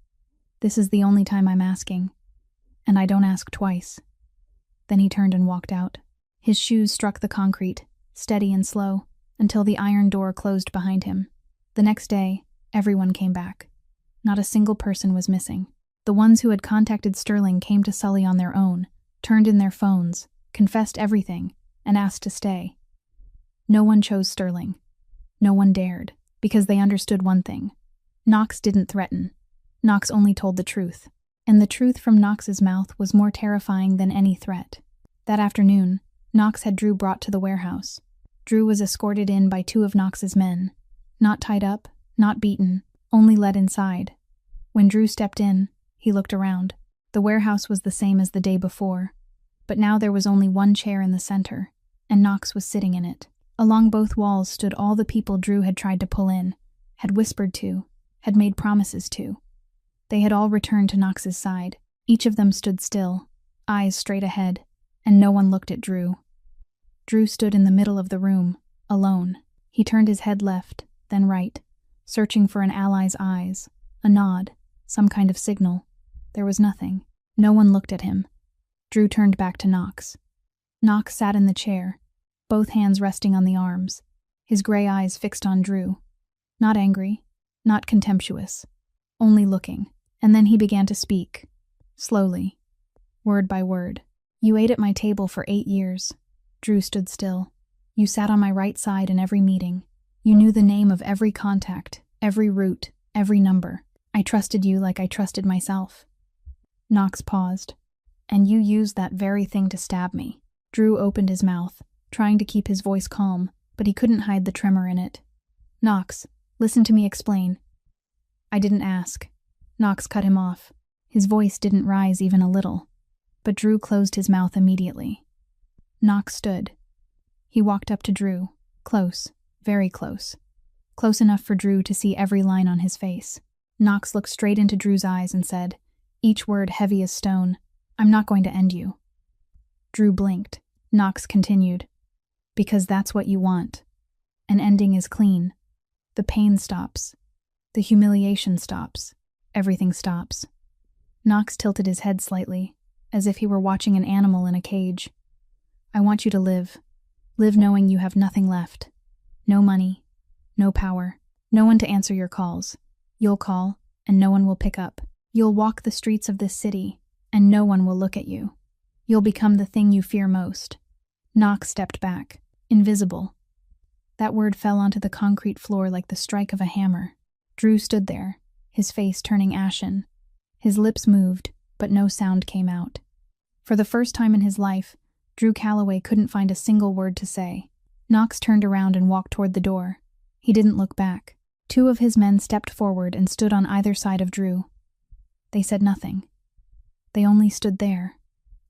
This is the only time I'm asking. And I don't ask twice." Then he turned and walked out. His shoes struck the concrete, steady and slow, until the iron door closed behind him. The next day, everyone came back. Not a single person was missing. The ones who had contacted Sterling came to Sully on their own, turned in their phones, confessed everything, and asked to stay. No one chose Sterling. No one dared, because they understood one thing. Knox didn't threaten. Knox only told the truth. And the truth from Knox's mouth was more terrifying than any threat. That afternoon, Knox had Drew brought to the warehouse. Drew was escorted in by 2 of Knox's men. Not tied up, not beaten, only led inside. When Drew stepped in, he looked around. The warehouse was the same as the day before, but now there was only one chair in the center, and Knox was sitting in it. Along both walls stood all the people Drew had tried to pull in, had whispered to, had made promises to. They had all returned to Knox's side. Each of them stood still, eyes straight ahead, and no one looked at Drew. Drew stood in the middle of the room, alone. He turned his head left, then right, searching for an ally's eyes, a nod, some kind of signal. There was nothing. No one looked at him. Drew turned back to Knox. Knox sat in the chair, both hands resting on the arms, his gray eyes fixed on Drew. Not angry, not contemptuous, only looking. And then he began to speak, slowly, word by word. "You ate at my table for 8 years. Drew stood still. You sat on my right side in every meeting. You knew the name of every contact, every route, every number. I trusted you like I trusted myself." Knox paused. "And you used that very thing to stab me." Drew opened his mouth, trying to keep his voice calm, but he couldn't hide the tremor in it. "Knox, listen to me explain." "I didn't ask." Knox cut him off. His voice didn't rise even a little, but Drew closed his mouth immediately. Knox stood. He walked up to Drew, close, very close. Close enough for Drew to see every line on his face. Knox looked straight into Drew's eyes and said, each word heavy as stone, "I'm not going to end you." Drew blinked. Knox continued, "Because that's what you want. An ending is clean. The pain stops. The humiliation stops. Everything stops." Knox tilted his head slightly, as if he were watching an animal in a cage. "I want you to live. Live knowing you have nothing left. No money. No power. No one to answer your calls. You'll call, and no one will pick up. You'll walk the streets of this city, and no one will look at you. You'll become the thing you fear most." Knox stepped back, invisible. That word fell onto the concrete floor like the strike of a hammer. Drew stood there, his face turning ashen. His lips moved, but no sound came out. For the first time in his life, Drew Calloway couldn't find a single word to say. Knox turned around and walked toward the door. He didn't look back. 2 of his men stepped forward and stood on either side of Drew. They said nothing. They only stood there,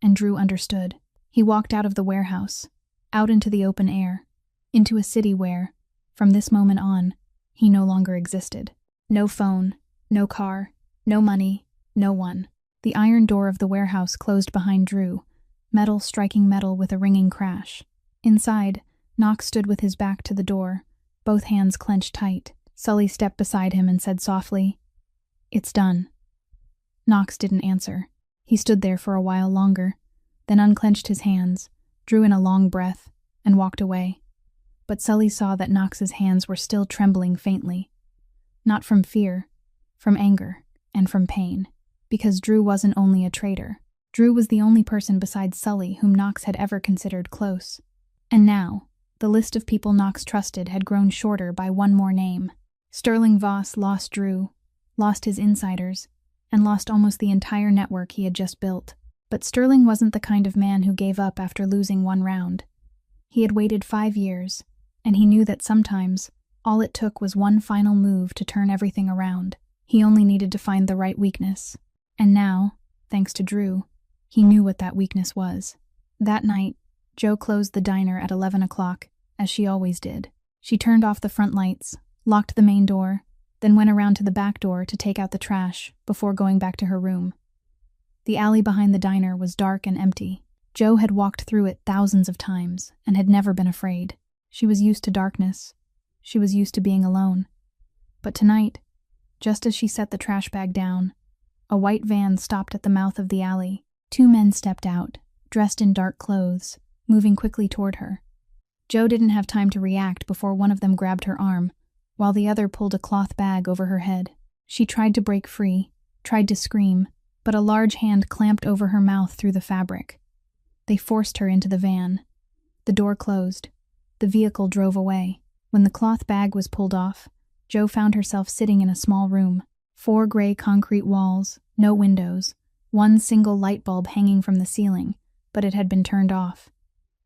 and Drew understood. He walked out of the warehouse, out into the open air, into a city where, from this moment on, he no longer existed. No phone, no car, no money, no one. The iron door of the warehouse closed behind Drew, metal striking metal with a ringing crash. Inside, Knox stood with his back to the door, both hands clenched tight. Sully stepped beside him and said softly, "It's done." Knox didn't answer. He stood there for a while longer, then unclenched his hands, drew in a long breath, and walked away. But Sully saw that Knox's hands were still trembling faintly. Not from fear, from anger, and from pain. Because Drew wasn't only a traitor. Drew was the only person besides Sully whom Knox had ever considered close. And now, the list of people Knox trusted had grown shorter by one more name. Sterling Voss lost Drew, lost his insiders, and lost almost the entire network he had just built. But Sterling wasn't the kind of man who gave up after losing one round. He had waited 5 years, and he knew that sometimes all it took was one final move to turn everything around. He only needed to find the right weakness. And now, thanks to Drew, he knew what that weakness was. That night, Jo closed the diner at 11 o'clock, as she always did. She turned off the front lights, locked the main door, then went around to the back door to take out the trash before going back to her room. The alley behind the diner was dark and empty. Jo had walked through it thousands of times and had never been afraid. She was used to darkness. She was used to being alone. But tonight, just as she set the trash bag down, a white van stopped at the mouth of the alley. 2 men stepped out, dressed in dark clothes, moving quickly toward her. Jo didn't have time to react before one of them grabbed her arm, while the other pulled a cloth bag over her head. She tried to break free, tried to scream, but a large hand clamped over her mouth through the fabric. They forced her into the van. The door closed. The vehicle drove away. When the cloth bag was pulled off, Jo found herself sitting in a small room. 4 gray concrete walls, no windows, one single light bulb hanging from the ceiling, but it had been turned off.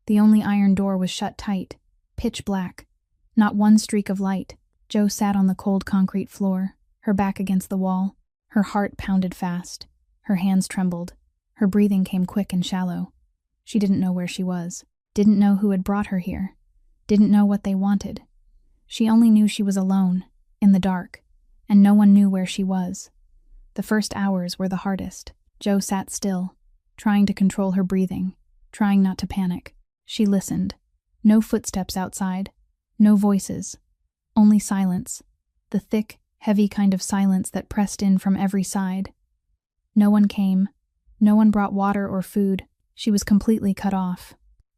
The only iron door was shut tight, pitch black. Not one streak of light. Jo sat on the cold concrete floor, her back against the wall. Her heart pounded fast. Her hands trembled. Her breathing came quick and shallow. She didn't know where she was. Didn't know who had brought her here. Didn't know what they wanted. She only knew she was alone, in the dark, and no one knew where she was. The first hours were the hardest. Jo sat still, trying to control her breathing, trying not to panic. She listened. No footsteps outside. No voices. Only silence. The thick, heavy kind of silence that pressed in from every side. No one came. No one brought water or food. She was completely cut off.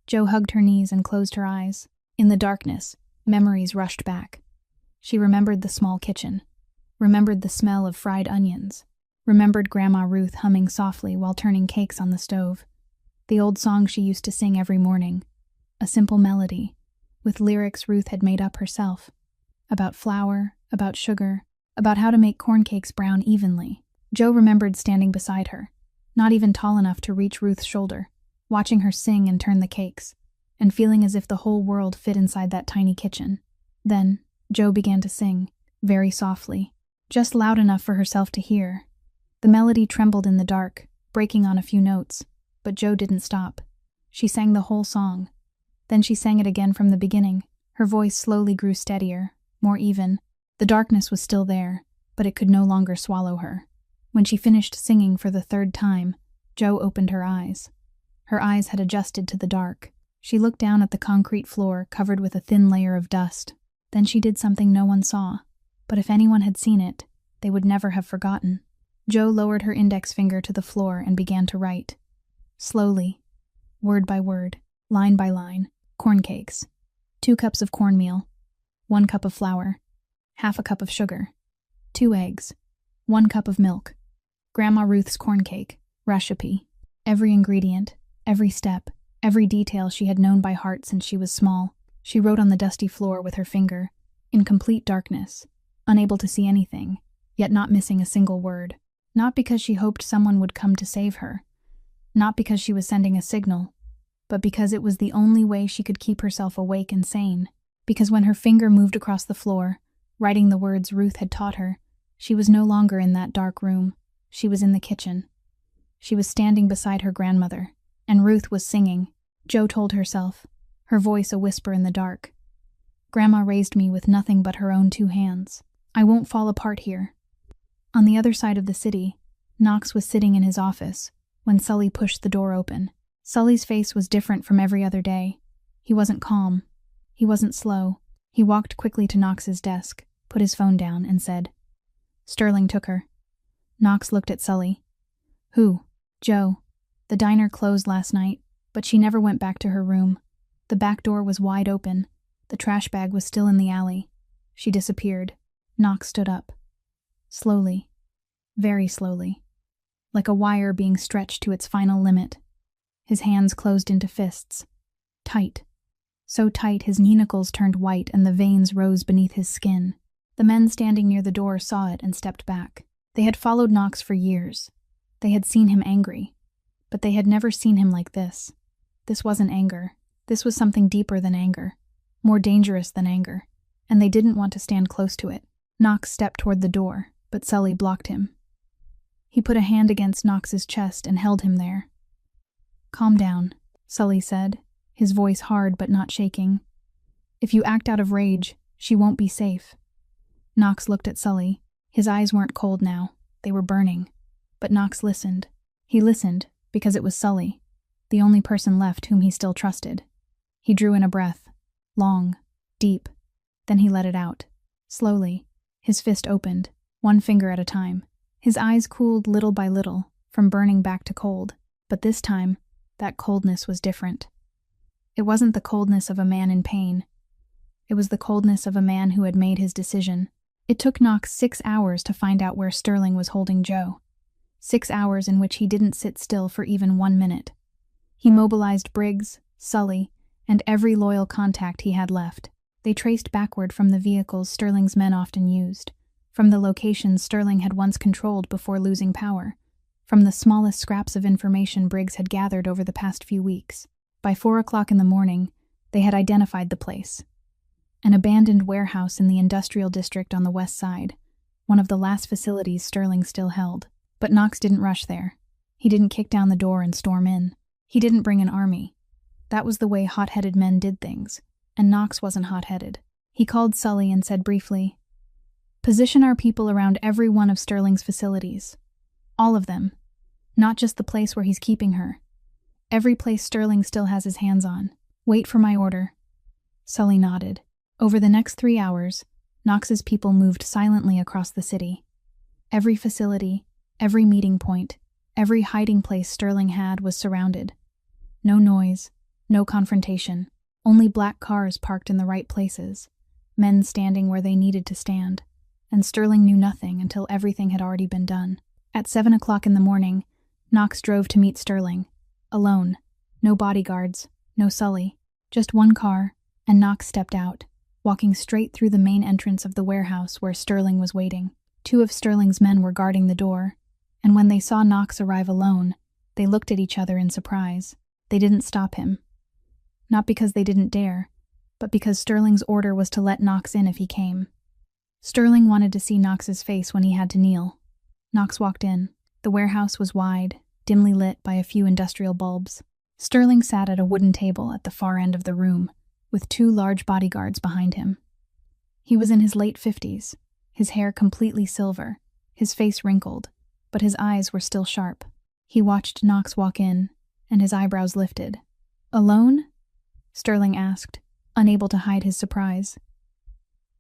Jo hugged her knees and closed her eyes. In the darkness, memories rushed back. She remembered the small kitchen, remembered the smell of fried onions, remembered Grandma Ruth humming softly while turning cakes on the stove, the old song she used to sing every morning, a simple melody, with lyrics Ruth had made up herself, about flour, about sugar, about how to make corn cakes brown evenly. Jo remembered standing beside her, not even tall enough to reach Ruth's shoulder, watching her sing and turn the cakes, and feeling as if the whole world fit inside that tiny kitchen. Then, Jo began to sing, very softly, just loud enough for herself to hear. The melody trembled in the dark, breaking on a few notes, but Jo didn't stop. She sang the whole song. Then she sang it again from the beginning. Her voice slowly grew steadier, more even. The darkness was still there, but it could no longer swallow her. When she finished singing for the 3rd time, Jo opened her eyes. Her eyes had adjusted to the dark. She looked down at the concrete floor covered with a thin layer of dust. Then she did something no one saw, but if anyone had seen it, they would never have forgotten. Jo lowered her index finger to the floor and began to write. Slowly, word by word, line by line, corn cakes, 2 cups of cornmeal, 1 cup of flour, half a cup of sugar, 2 eggs, 1 cup of milk, Grandma Ruth's corn cake, recipe, every ingredient, every step, every detail she had known by heart since she was small. She wrote on the dusty floor with her finger, in complete darkness, unable to see anything, yet not missing a single word. Not because she hoped someone would come to save her, not because she was sending a signal, but because it was the only way she could keep herself awake and sane. Because when her finger moved across the floor, writing the words Ruth had taught her, she was no longer in that dark room. She was in the kitchen. She was standing beside her grandmother, and Ruth was singing. Jo told herself, her voice a whisper in the dark. Grandma raised me with nothing but her own 2 hands. I won't fall apart here. On the other side of the city, Knox was sitting in his office when Sully pushed the door open. Sully's face was different from every other day. He wasn't calm. He wasn't slow. He walked quickly to Knox's desk, put his phone down, and said, Sterling took her. Knox looked at Sully. Who? Jo. The diner closed last night, but she never went back to her room. The back door was wide open. The trash bag was still in the alley. She disappeared. Knox stood up. Slowly. Very slowly. like a wire being stretched to its final limit. His hands closed into fists. Tight. So tight his knee knuckles turned white and the veins rose beneath his skin. The men standing near the door saw it and stepped back. They had followed Knox for years. They had seen him angry. But they had never seen him like this. This wasn't anger. This was something deeper than anger. More dangerous than anger. And they didn't want to stand close to it. Knox stepped toward the door, but Sully blocked him. He put a hand against Knox's chest and held him there. "Calm down," Sully said, his voice hard but not shaking. "If you act out of rage, she won't be safe." Knox looked at Sully. His eyes weren't cold now. They were burning. But Knox listened. He listened because it was Sully, the only person left whom he still trusted. He drew in a breath. Long. Deep. Then he let it out. Slowly. His fist opened, one finger at a time. His eyes cooled little by little, from burning back to cold. But this time, that coldness was different. It wasn't the coldness of a man in pain. It was the coldness of a man who had made his decision. It took Knox 6 hours to find out where Sterling was holding Joe. 6 hours in which he didn't sit still for even 1 minute. He mobilized Briggs, Sully, and every loyal contact he had left. They traced backward from the vehicles Sterling's men often used, from the locations Sterling had once controlled before losing power, from the smallest scraps of information Briggs had gathered over the past few weeks. By 4 o'clock in the morning, they had identified the place. An abandoned warehouse in the industrial district on the west side, one of the last facilities Sterling still held. But Knox didn't rush there. He didn't kick down the door and storm in. He didn't bring an army. That was the way hot-headed men did things, and Knox wasn't hot-headed. He called Sully and said briefly, "Position our people around every one of Sterling's facilities. All of them. Not just the place where he's keeping her. Every place Sterling still has his hands on. Wait for my order." Sully nodded. Over the next 3 hours, Knox's people moved silently across the city. Every facility, every meeting point, every hiding place Sterling had was surrounded. No noise, no confrontation, only black cars parked in the right places, men standing where they needed to stand, and Sterling knew nothing until everything had already been done. At 7 o'clock in the morning, Knox drove to meet Sterling. Alone. No bodyguards, no Sully. Just one car, and Knox stepped out, walking straight through the main entrance of the warehouse where Sterling was waiting. 2 of Sterling's men were guarding the door, and when they saw Knox arrive alone, they looked at each other in surprise. They didn't stop him. Not because they didn't dare, but because Sterling's order was to let Knox in if he came. Sterling wanted to see Knox's face when he had to kneel. Knox walked in. The warehouse was wide, dimly lit by a few industrial bulbs. Sterling sat at a wooden table at the far end of the room, with 2 large bodyguards behind him. He was in his late 50s, his hair completely silver, his face wrinkled, but his eyes were still sharp. He watched Knox walk in, and his eyebrows lifted. "Alone?" Sterling asked, unable to hide his surprise.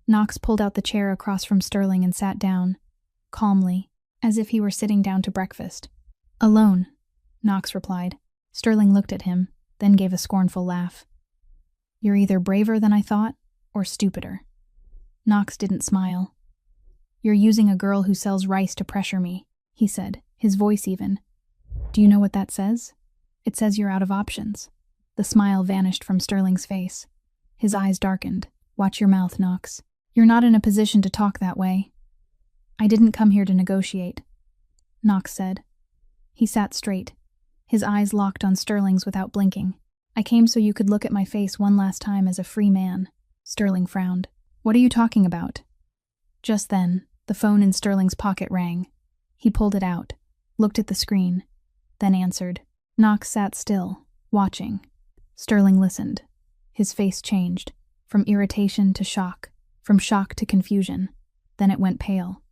Knox pulled out the chair across from Sterling and sat down, calmly, as if he were sitting down to breakfast. "Alone," Knox replied. Sterling looked at him, then gave a scornful laugh. "You're either braver than I thought, or stupider." Knox didn't smile. "You're using a girl who sells rice to pressure me," he said, his voice even. "Do you know what that says? It says you're out of options." The smile vanished from Sterling's face. His eyes darkened. "Watch your mouth, Knox. You're not in a position to talk that way." "I didn't come here to negotiate," Knox said. He sat straight, his eyes locked on Sterling's without blinking. "I came so you could look at my face one last time as a free man." Sterling frowned. "What are you talking about?" Just then, the phone in Sterling's pocket rang. He pulled it out, looked at the screen, then answered. Knox sat still, watching. Sterling listened. His face changed, from irritation to shock, from shock to confusion. Then it went pale.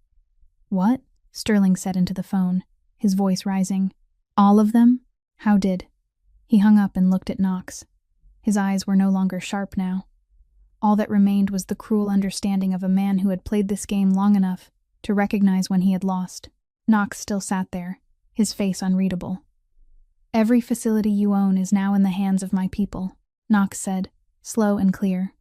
"What?" Sterling said into the phone, his voice rising. "All of them? How did?" He hung up and looked at Knox. His eyes were no longer sharp now. All that remained was the cruel understanding of a man who had played this game long enough to recognize when he had lost. Knox still sat there, his face unreadable. "Every facility you own is now in the hands of my people," Knox said, slow and clear.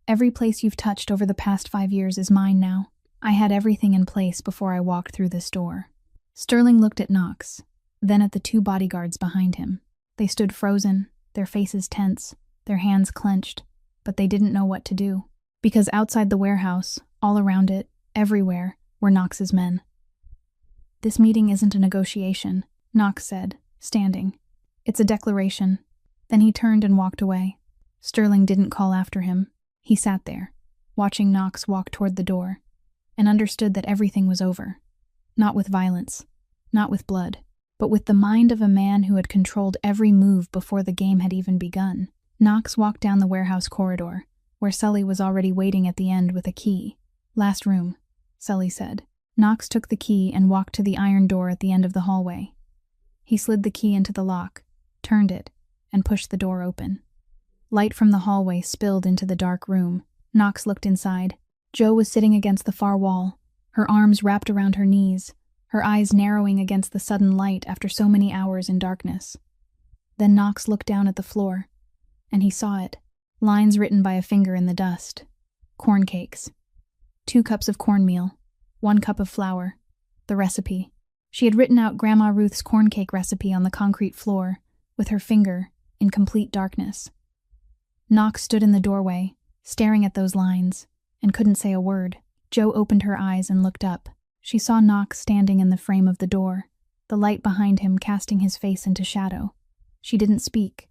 "Every place you've touched over the past 5 years is mine now. I had everything in place before I walked through this door." Sterling looked at Knox, then at the two bodyguards behind him. They stood frozen, their faces tense, their hands clenched, but they didn't know what to do. Because outside the warehouse, all around it, everywhere, were Knox's men. "This meeting isn't a negotiation," Knox said, standing. "It's a declaration." Then he turned and walked away. Sterling didn't call after him. He sat there, watching Knox walk toward the door, and understood that everything was over. Not with violence, not with blood, but with the mind of a man who had controlled every move before the game had even begun. Knox walked down the warehouse corridor, where Sully was already waiting at the end with a key. "Last room," Sully said. Knox took the key and walked to the iron door at the end of the hallway. He slid the key into the lock, turned it, and pushed the door open. Light from the hallway spilled into the dark room. Knox looked inside. Jo was sitting against the far wall, her arms wrapped around her knees, her eyes narrowing against the sudden light after so many hours in darkness. Then Knox looked down at the floor, and he saw it. Lines written by a finger in the dust. Corn cakes. 2 cups of cornmeal. 1 cup of flour. The recipe. She had written out Grandma Ruth's corn cake recipe on the concrete floor, with her finger, in complete darkness. Knox stood in the doorway, staring at those lines, and couldn't say a word. Jo opened her eyes and looked up. She saw Knox standing in the frame of the door, the light behind him casting his face into shadow. She didn't speak,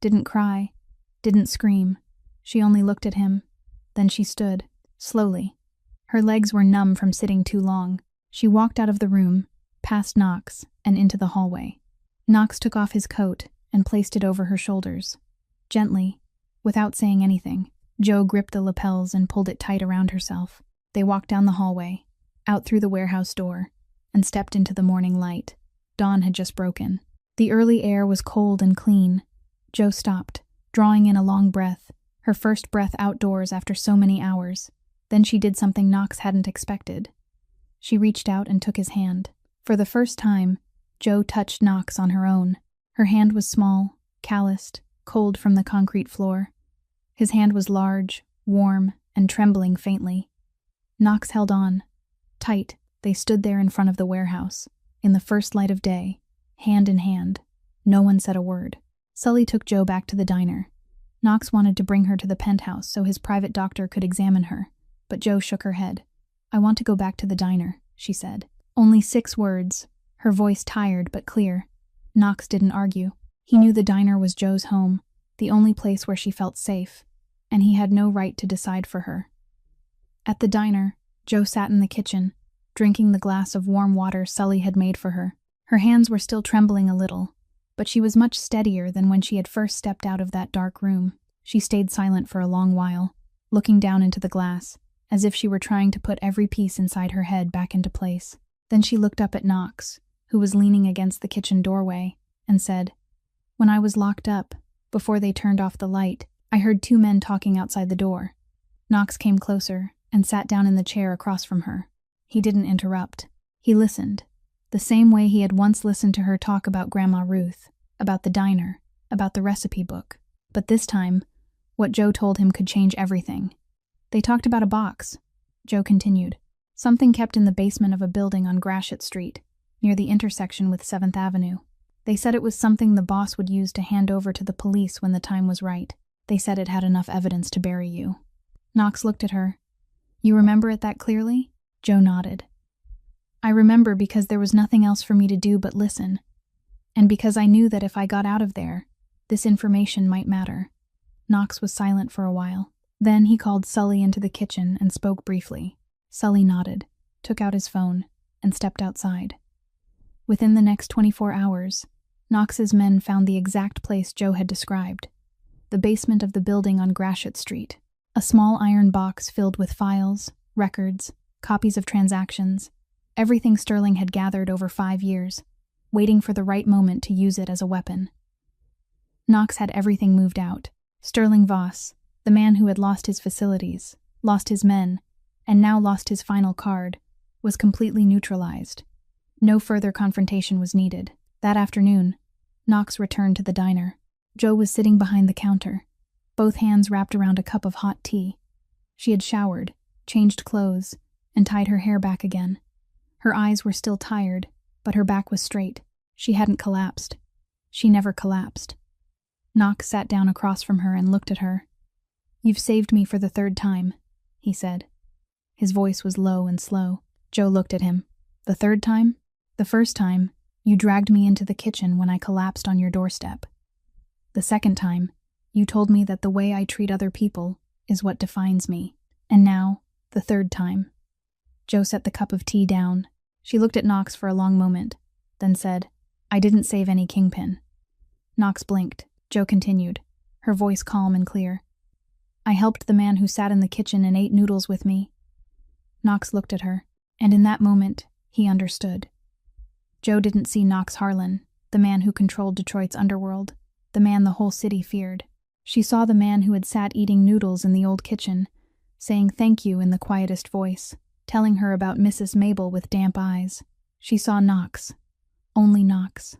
didn't cry, didn't scream. She only looked at him. Then she stood, slowly. Her legs were numb from sitting too long. She walked out of the room, past Knox, and into the hallway. Knox took off his coat and placed it over her shoulders. Gently, without saying anything, Jo gripped the lapels and pulled it tight around herself. They walked down the hallway, out through the warehouse door, and stepped into the morning light. Dawn had just broken. The early air was cold and clean. Jo stopped, drawing in a long breath, her first breath outdoors after so many hours. Then she did something Knox hadn't expected. She reached out and took his hand. For the first time, Jo touched Knox on her own. Her hand was small, calloused, cold from the concrete floor. His hand was large, warm, and trembling faintly. Knox held on. Tight, they stood there in front of the warehouse, in the first light of day, hand in hand. No one said a word. Sully took Jo back to the diner. Knox wanted to bring her to the penthouse so his private doctor could examine her, but Jo shook her head. "I want to go back to the diner," she said. Only 6 words, her voice tired but clear. Knox didn't argue. He knew the diner was Jo's home, the only place where she felt safe, and he had no right to decide for her. At the diner, Jo sat in the kitchen, drinking the glass of warm water Sully had made for her. Her hands were still trembling a little, but she was much steadier than when she had first stepped out of that dark room. She stayed silent for a long while, looking down into the glass, as if she were trying to put every piece inside her head back into place. Then she looked up at Knox, who was leaning against the kitchen doorway, and said, "When I was locked up, before they turned off the light, I heard 2 men talking outside the door." Knox came closer and sat down in the chair across from her. He didn't interrupt. He listened, the same way he had once listened to her talk about Grandma Ruth, about the diner, about the recipe book. But this time, what Jo told him could change everything. "They talked about a box," Jo continued. "Something kept in the basement of a building on Gratiot Street, near the intersection with 7th Avenue. They said it was something the boss would use to hand over to the police when the time was right. They said it had enough evidence to bury you." Knox looked at her. "You remember it that clearly?" Jo nodded. "I remember because there was nothing else for me to do but listen. And because I knew that if I got out of there, this information might matter." Knox was silent for a while. Then he called Sully into the kitchen and spoke briefly. Sully nodded, took out his phone, and stepped outside. Within the next 24 hours, Knox's men found the exact place Jo had described, the basement of the building on Gratiot Street. A small iron box filled with files, records, copies of transactions, everything Sterling had gathered over 5 years, waiting for the right moment to use it as a weapon. Knox had everything moved out. Sterling Voss, the man who had lost his facilities, lost his men, and now lost his final card, was completely neutralized. No further confrontation was needed. That afternoon, Knox returned to the diner. Jo was sitting behind the counter, both hands wrapped around a cup of hot tea. She had showered, changed clothes, and tied her hair back again. Her eyes were still tired, but her back was straight. She hadn't collapsed. She never collapsed. Knox sat down across from her and looked at her. "You've saved me for the third time," he said. His voice was low and slow. Joe looked at him. "The third time? The first time, you dragged me into the kitchen when I collapsed on your doorstep. The second time, you told me that the way I treat other people is what defines me. And now, the third time." Joe set the cup of tea down. She looked at Knox for a long moment, then said, "I didn't save any kingpin." Knox blinked. Joe continued, her voice calm and clear. "I helped the man who sat in the kitchen and ate noodles with me." Knox looked at her, and in that moment, he understood. Joe didn't see Knox Harlan, the man who controlled Detroit's underworld, the man the whole city feared. She saw the man who had sat eating noodles in the old kitchen, saying thank you in the quietest voice, telling her about Mrs. Mabel with damp eyes. She saw Knox. Only Knox.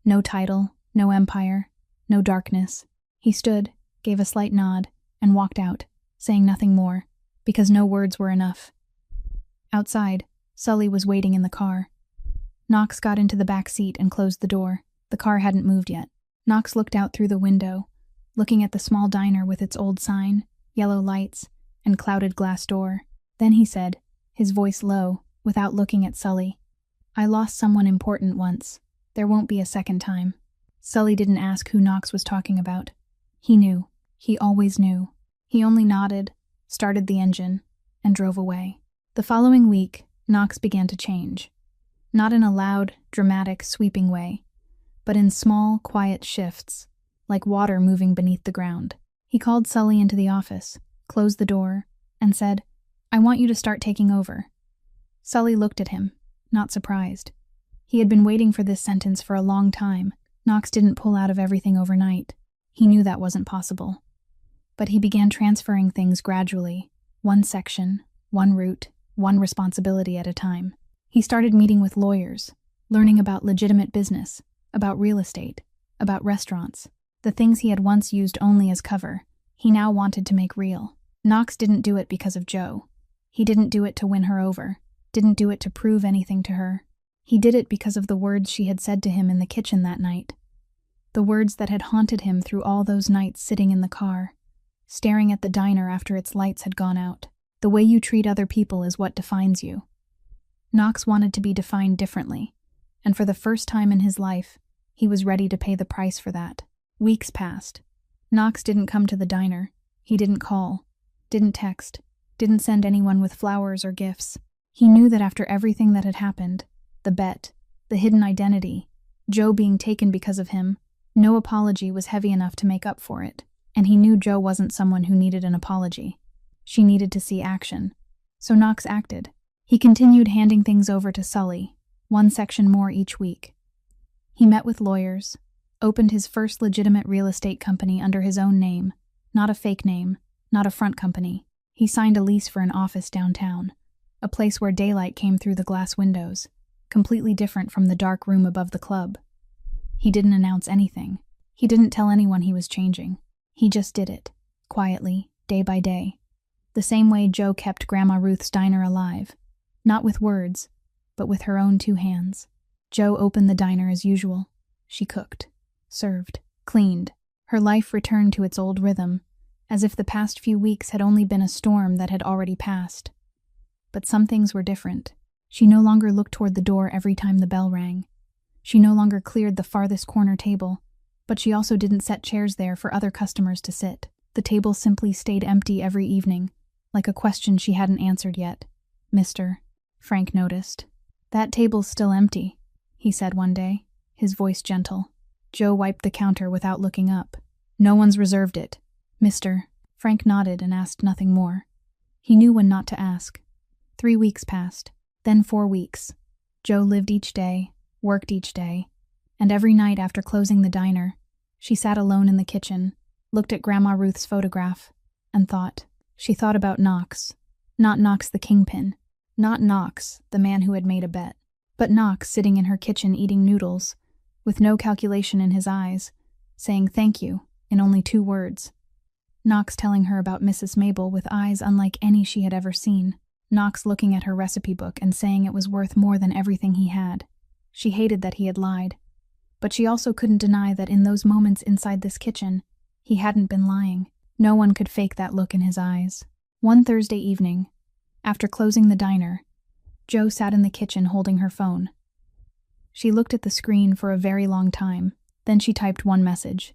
No title, no empire, no darkness. He stood, gave a slight nod, and walked out, saying nothing more, because no words were enough. Outside, Sully was waiting in the car. Knox got into the back seat and closed the door. The car hadn't moved yet. Knox looked out through the window, looking at the small diner with its old sign, yellow lights, and clouded glass door. Then he said, his voice low, without looking at Sully, "I lost someone important once. There won't be a second time." Sully didn't ask who Knox was talking about. He knew. He always knew. He only nodded, started the engine, and drove away. The following week, Knox began to change. Not in a loud, dramatic, sweeping way, but in small, quiet shifts, like water moving beneath the ground. He called Sully into the office, closed the door, and said, "I want you to start taking over." Sully looked at him, not surprised. He had been waiting for this sentence for a long time. Knox didn't pull out of everything overnight. He knew that wasn't possible. But he began transferring things gradually, one section, one route, one responsibility at a time. He started meeting with lawyers, learning about legitimate business, about real estate, about restaurants. The things he had once used only as cover, he now wanted to make real. Knox didn't do it because of Joe. He didn't do it to win her over, didn't do it to prove anything to her. He did it because of the words she had said to him in the kitchen that night. The words that had haunted him through all those nights sitting in the car, staring at the diner after its lights had gone out. The way you treat other people is what defines you. Knox wanted to be defined differently, and for the first time in his life, he was ready to pay the price for that. Weeks passed. Knox didn't come to the diner. He didn't call, didn't text, didn't send anyone with flowers or gifts. He knew that after everything that had happened, the bet, the hidden identity, Joe being taken because of him, no apology was heavy enough to make up for it. And he knew Joe wasn't someone who needed an apology. She needed to see action. So Knox acted. He continued handing things over to Sully, one section more each week. He met with lawyers, opened his first legitimate real estate company under his own name, not a fake name, not a front company. He signed a lease for an office downtown, a place where daylight came through the glass windows, completely different from the dark room above the club. He didn't announce anything. He didn't tell anyone he was changing. He just did it, quietly, day by day. The same way Joe kept Grandma Ruth's diner alive, not with words, but with her own two hands. Joe opened the diner as usual. She cooked, served, cleaned. Her life returned to its old rhythm, as if the past few weeks had only been a storm that had already passed. But some things were different. She no longer looked toward the door every time the bell rang. She no longer cleared the farthest corner table, but she also didn't set chairs there for other customers to sit. The table simply stayed empty every evening, like a question she hadn't answered yet. "Mister," Frank noticed. "That table's still empty," he said one day, his voice gentle. Joe wiped the counter without looking up. "No one's reserved it." "Mister." Frank nodded and asked nothing more. He knew when not to ask. 3 weeks passed, then 4 weeks. Joe lived each day, worked each day, and every night after closing the diner, she sat alone in the kitchen, looked at Grandma Ruth's photograph, and thought. She thought about Knox. Not Knox the kingpin. Not Knox, the man who had made a bet. But Knox sitting in her kitchen eating noodles, with no calculation in his eyes, saying thank you in only 2 words. Knox telling her about Mrs. Mabel with eyes unlike any she had ever seen. Knox looking at her recipe book and saying it was worth more than everything he had. She hated that he had lied. But she also couldn't deny that in those moments inside this kitchen, he hadn't been lying. No one could fake that look in his eyes. One Thursday evening, after closing the diner, Jo sat in the kitchen holding her phone. She looked at the screen for a very long time. Then she typed one message.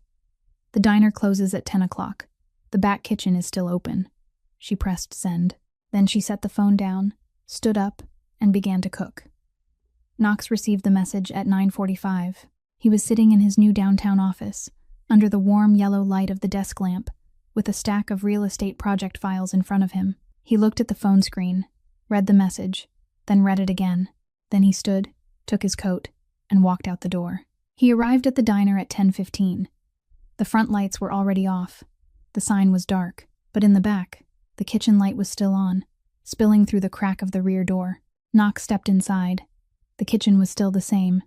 The diner closes at 10 o'clock. The back kitchen is still open. She pressed send. Then she set the phone down, stood up, and began to cook. Knox received the message at 9:45. He was sitting in his new downtown office, under the warm yellow light of the desk lamp, with a stack of real estate project files in front of him. He looked at the phone screen, read the message, then read it again. Then he stood, took his coat, and walked out the door. He arrived at the diner at 10:15. The front lights were already off. The sign was dark, but in the back, the kitchen light was still on, spilling through the crack of the rear door. Knox stepped inside. The kitchen was still the same.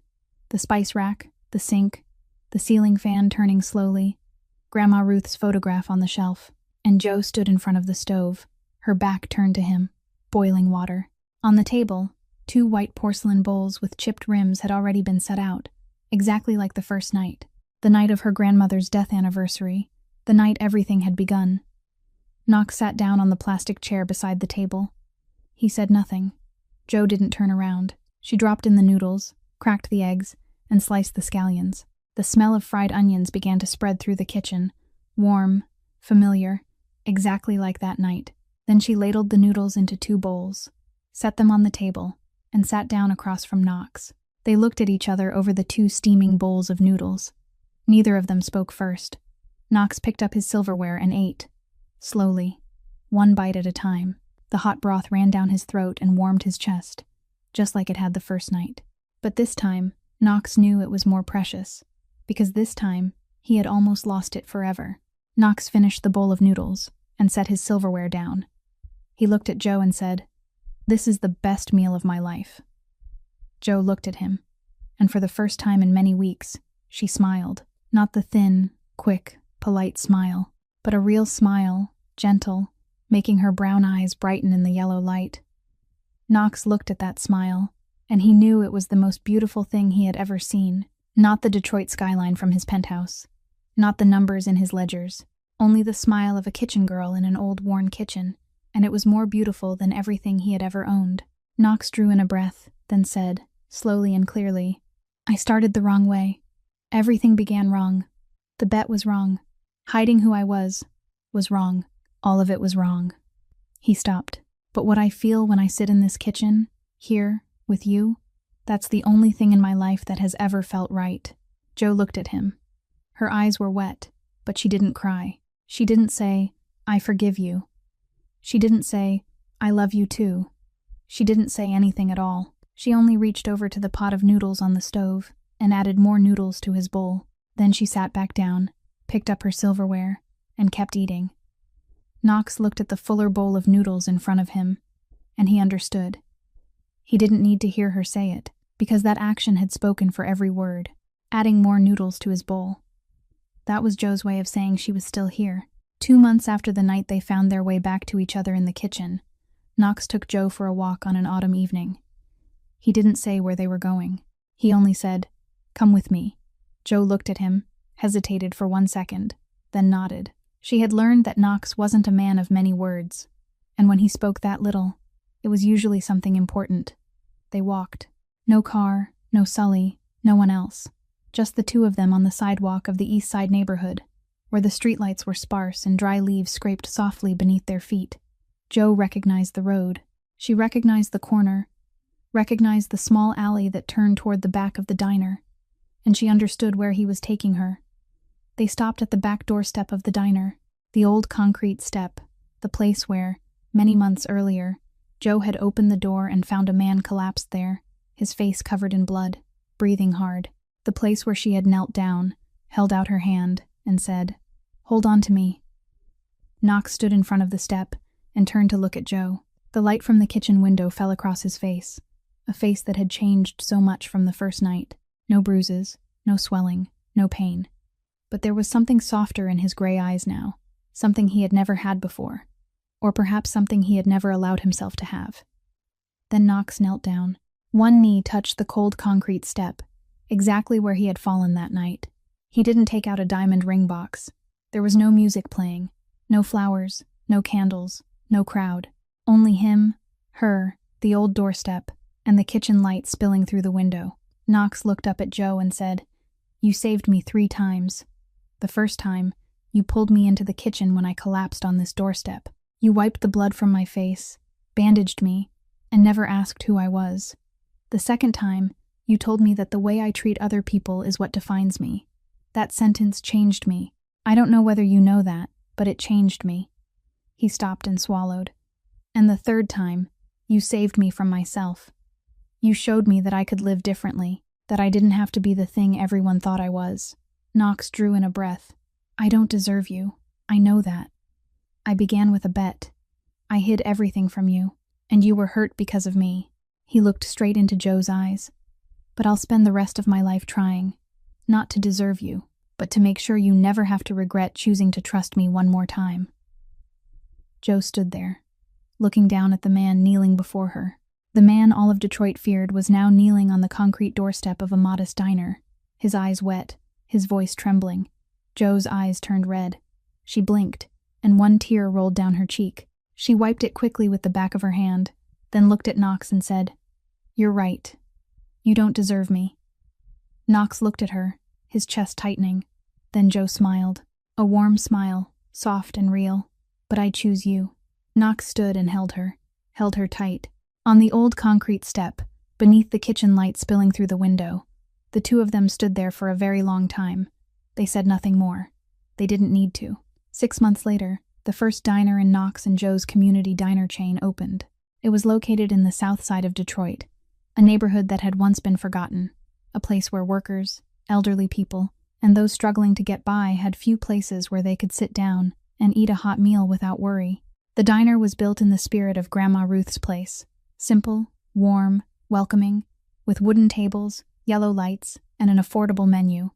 The spice rack, the sink, the ceiling fan turning slowly, Grandma Ruth's photograph on the shelf, and Jo stood in front of the stove, her back turned to him, boiling water. On the table, 2 white porcelain bowls with chipped rims had already been set out, exactly like the first night, the night of her grandmother's death anniversary, the night everything had begun. Knox sat down on the plastic chair beside the table. He said nothing. Jo didn't turn around. She dropped in the noodles, cracked the eggs, and sliced the scallions. The smell of fried onions began to spread through the kitchen, warm, familiar, exactly like that night. Then she ladled the noodles into 2 bowls, set them on the table, and sat down across from Knox. They looked at each other over the 2 steaming bowls of noodles. Neither of them spoke first. Knox picked up his silverware and ate, slowly, 1 bite at a time. The hot broth ran down his throat and warmed his chest, just like it had the first night. But this time, Knox knew it was more precious, because this time, he had almost lost it forever. Knox finished the bowl of noodles and set his silverware down. He looked at Jo and said, "This is the best meal of my life." Jo looked at him, and for the first time in many weeks, she smiled. Not the thin, quick, polite smile, but a real smile, gentle, making her brown eyes brighten in the yellow light. Knox looked at that smile, and he knew it was the most beautiful thing he had ever seen. Not the Detroit skyline from his penthouse, not the numbers in his ledgers, only the smile of a kitchen girl in an old worn kitchen, and it was more beautiful than everything he had ever owned. Knox drew in a breath, then said, slowly and clearly, "I started the wrong way. Everything began wrong. The bet was wrong. Hiding who I was wrong. All of it was wrong." He stopped. "But what I feel when I sit in this kitchen, here, with you, that's the only thing in my life that has ever felt right." Jo looked at him. Her eyes were wet, but she didn't cry. She didn't say, "I forgive you." She didn't say, "I love you too." She didn't say anything at all. She only reached over to the pot of noodles on the stove and added more noodles to his bowl. Then she sat back down, picked up her silverware, and kept eating. Knox looked at the fuller bowl of noodles in front of him, and he understood. He didn't need to hear her say it, because that action had spoken for every word, adding more noodles to his bowl. That was Jo's way of saying she was still here. 2 months after the night they found their way back to each other in the kitchen, Knox took Jo for a walk on an autumn evening. He didn't say where they were going. He only said, "Come with me." Jo looked at him, hesitated for 1 second, then nodded. She had learned that Knox wasn't a man of many words, and when he spoke that little, it was usually something important. They walked. No car, no Sully, no one else. Just the 2 of them on the sidewalk of the East Side neighborhood, where the streetlights were sparse and dry leaves scraped softly beneath their feet. Jo recognized the road. She recognized the corner, recognized the small alley that turned toward the back of the diner, and she understood where he was taking her. They stopped at the back doorstep of the diner, the old concrete step, the place where, many months earlier, Jo had opened the door and found a man collapsed there, his face covered in blood, breathing hard. The place where she had knelt down, held out her hand, and said, "Hold on to me." Knox stood in front of the step and turned to look at Jo. The light from the kitchen window fell across his face, a face that had changed so much from the first night. No bruises, no swelling, no pain. But there was something softer in his gray eyes now, something he had never had before, or perhaps something he had never allowed himself to have. Then Knox knelt down. One knee touched the cold concrete step, exactly where he had fallen that night. He didn't take out a diamond ring box. There was no music playing, no flowers, no candles, no crowd. Only him, her, the old doorstep, and the kitchen light spilling through the window. Knox looked up at Joe and said, "You saved me 3 times. The first time, you pulled me into the kitchen when I collapsed on this doorstep. You wiped the blood from my face, bandaged me, and never asked who I was. The second time, you told me that the way I treat other people is what defines me. That sentence changed me. I don't know whether you know that, but it changed me." He stopped and swallowed. "And the third time, you saved me from myself. You showed me that I could live differently, that I didn't have to be the thing everyone thought I was." Knox drew in a breath. "I don't deserve you. I know that. I began with a bet. I hid everything from you, and you were hurt because of me." He looked straight into Joe's eyes. "But I'll spend the rest of my life trying, not to deserve you, but to make sure you never have to regret choosing to trust me one more time." Joe stood there, looking down at the man kneeling before her. The man all of Detroit feared was now kneeling on the concrete doorstep of a modest diner, his eyes wet, his voice trembling. Joe's eyes turned red. She blinked, and one tear rolled down her cheek. She wiped it quickly with the back of her hand, then looked at Knox and said, "You're right. You don't deserve me." Knox looked at her, his chest tightening. Then Joe smiled. A warm smile, soft and real. "But I choose you." Knox stood and held her tight. On the old concrete step, beneath the kitchen light spilling through the window, the two of them stood there for a very long time. They said nothing more. They didn't need to. 6 months later, the first diner in Knox and Joe's community diner chain opened. It was located in the south side of Detroit, a neighborhood that had once been forgotten, a place where workers, elderly people, and those struggling to get by had few places where they could sit down and eat a hot meal without worry. The diner was built in the spirit of Grandma Ruth's place, simple, warm, welcoming, with wooden tables, yellow lights, and an affordable menu.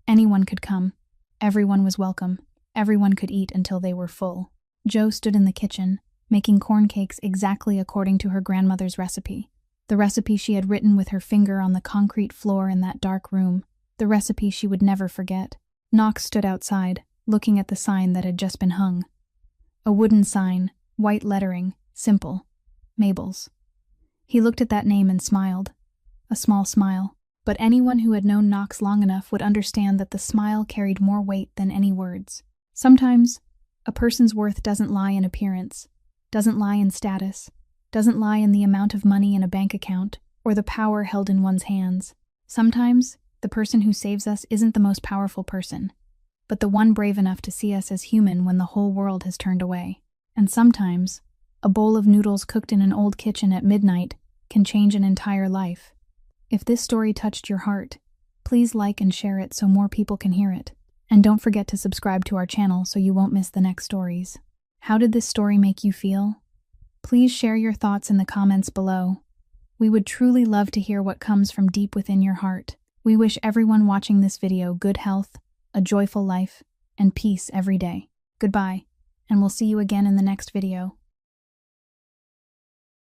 Anyone could come. Everyone was welcome. Everyone could eat until they were full. Joe stood in the kitchen, making corn cakes exactly according to her grandmother's recipe. The recipe she had written with her finger on the concrete floor in that dark room. The recipe she would never forget. Knox stood outside, looking at the sign that had just been hung. A wooden sign, white lettering, simple. Mabel's. He looked at that name and smiled. A small smile. But anyone who had known Knox long enough would understand that the smile carried more weight than any words. Sometimes, a person's worth doesn't lie in appearance, doesn't lie in status, doesn't lie in the amount of money in a bank account or the power held in one's hands. Sometimes, the person who saves us isn't the most powerful person, but the one brave enough to see us as human when the whole world has turned away. And sometimes, a bowl of noodles cooked in an old kitchen at midnight can change an entire life. If this story touched your heart, please like and share it so more people can hear it. And don't forget to subscribe to our channel so you won't miss the next stories. How did this story make you feel? Please share your thoughts in the comments below. We would truly love to hear what comes from deep within your heart. We wish everyone watching this video good health, a joyful life, and peace every day. Goodbye, and we'll see you again in the next video.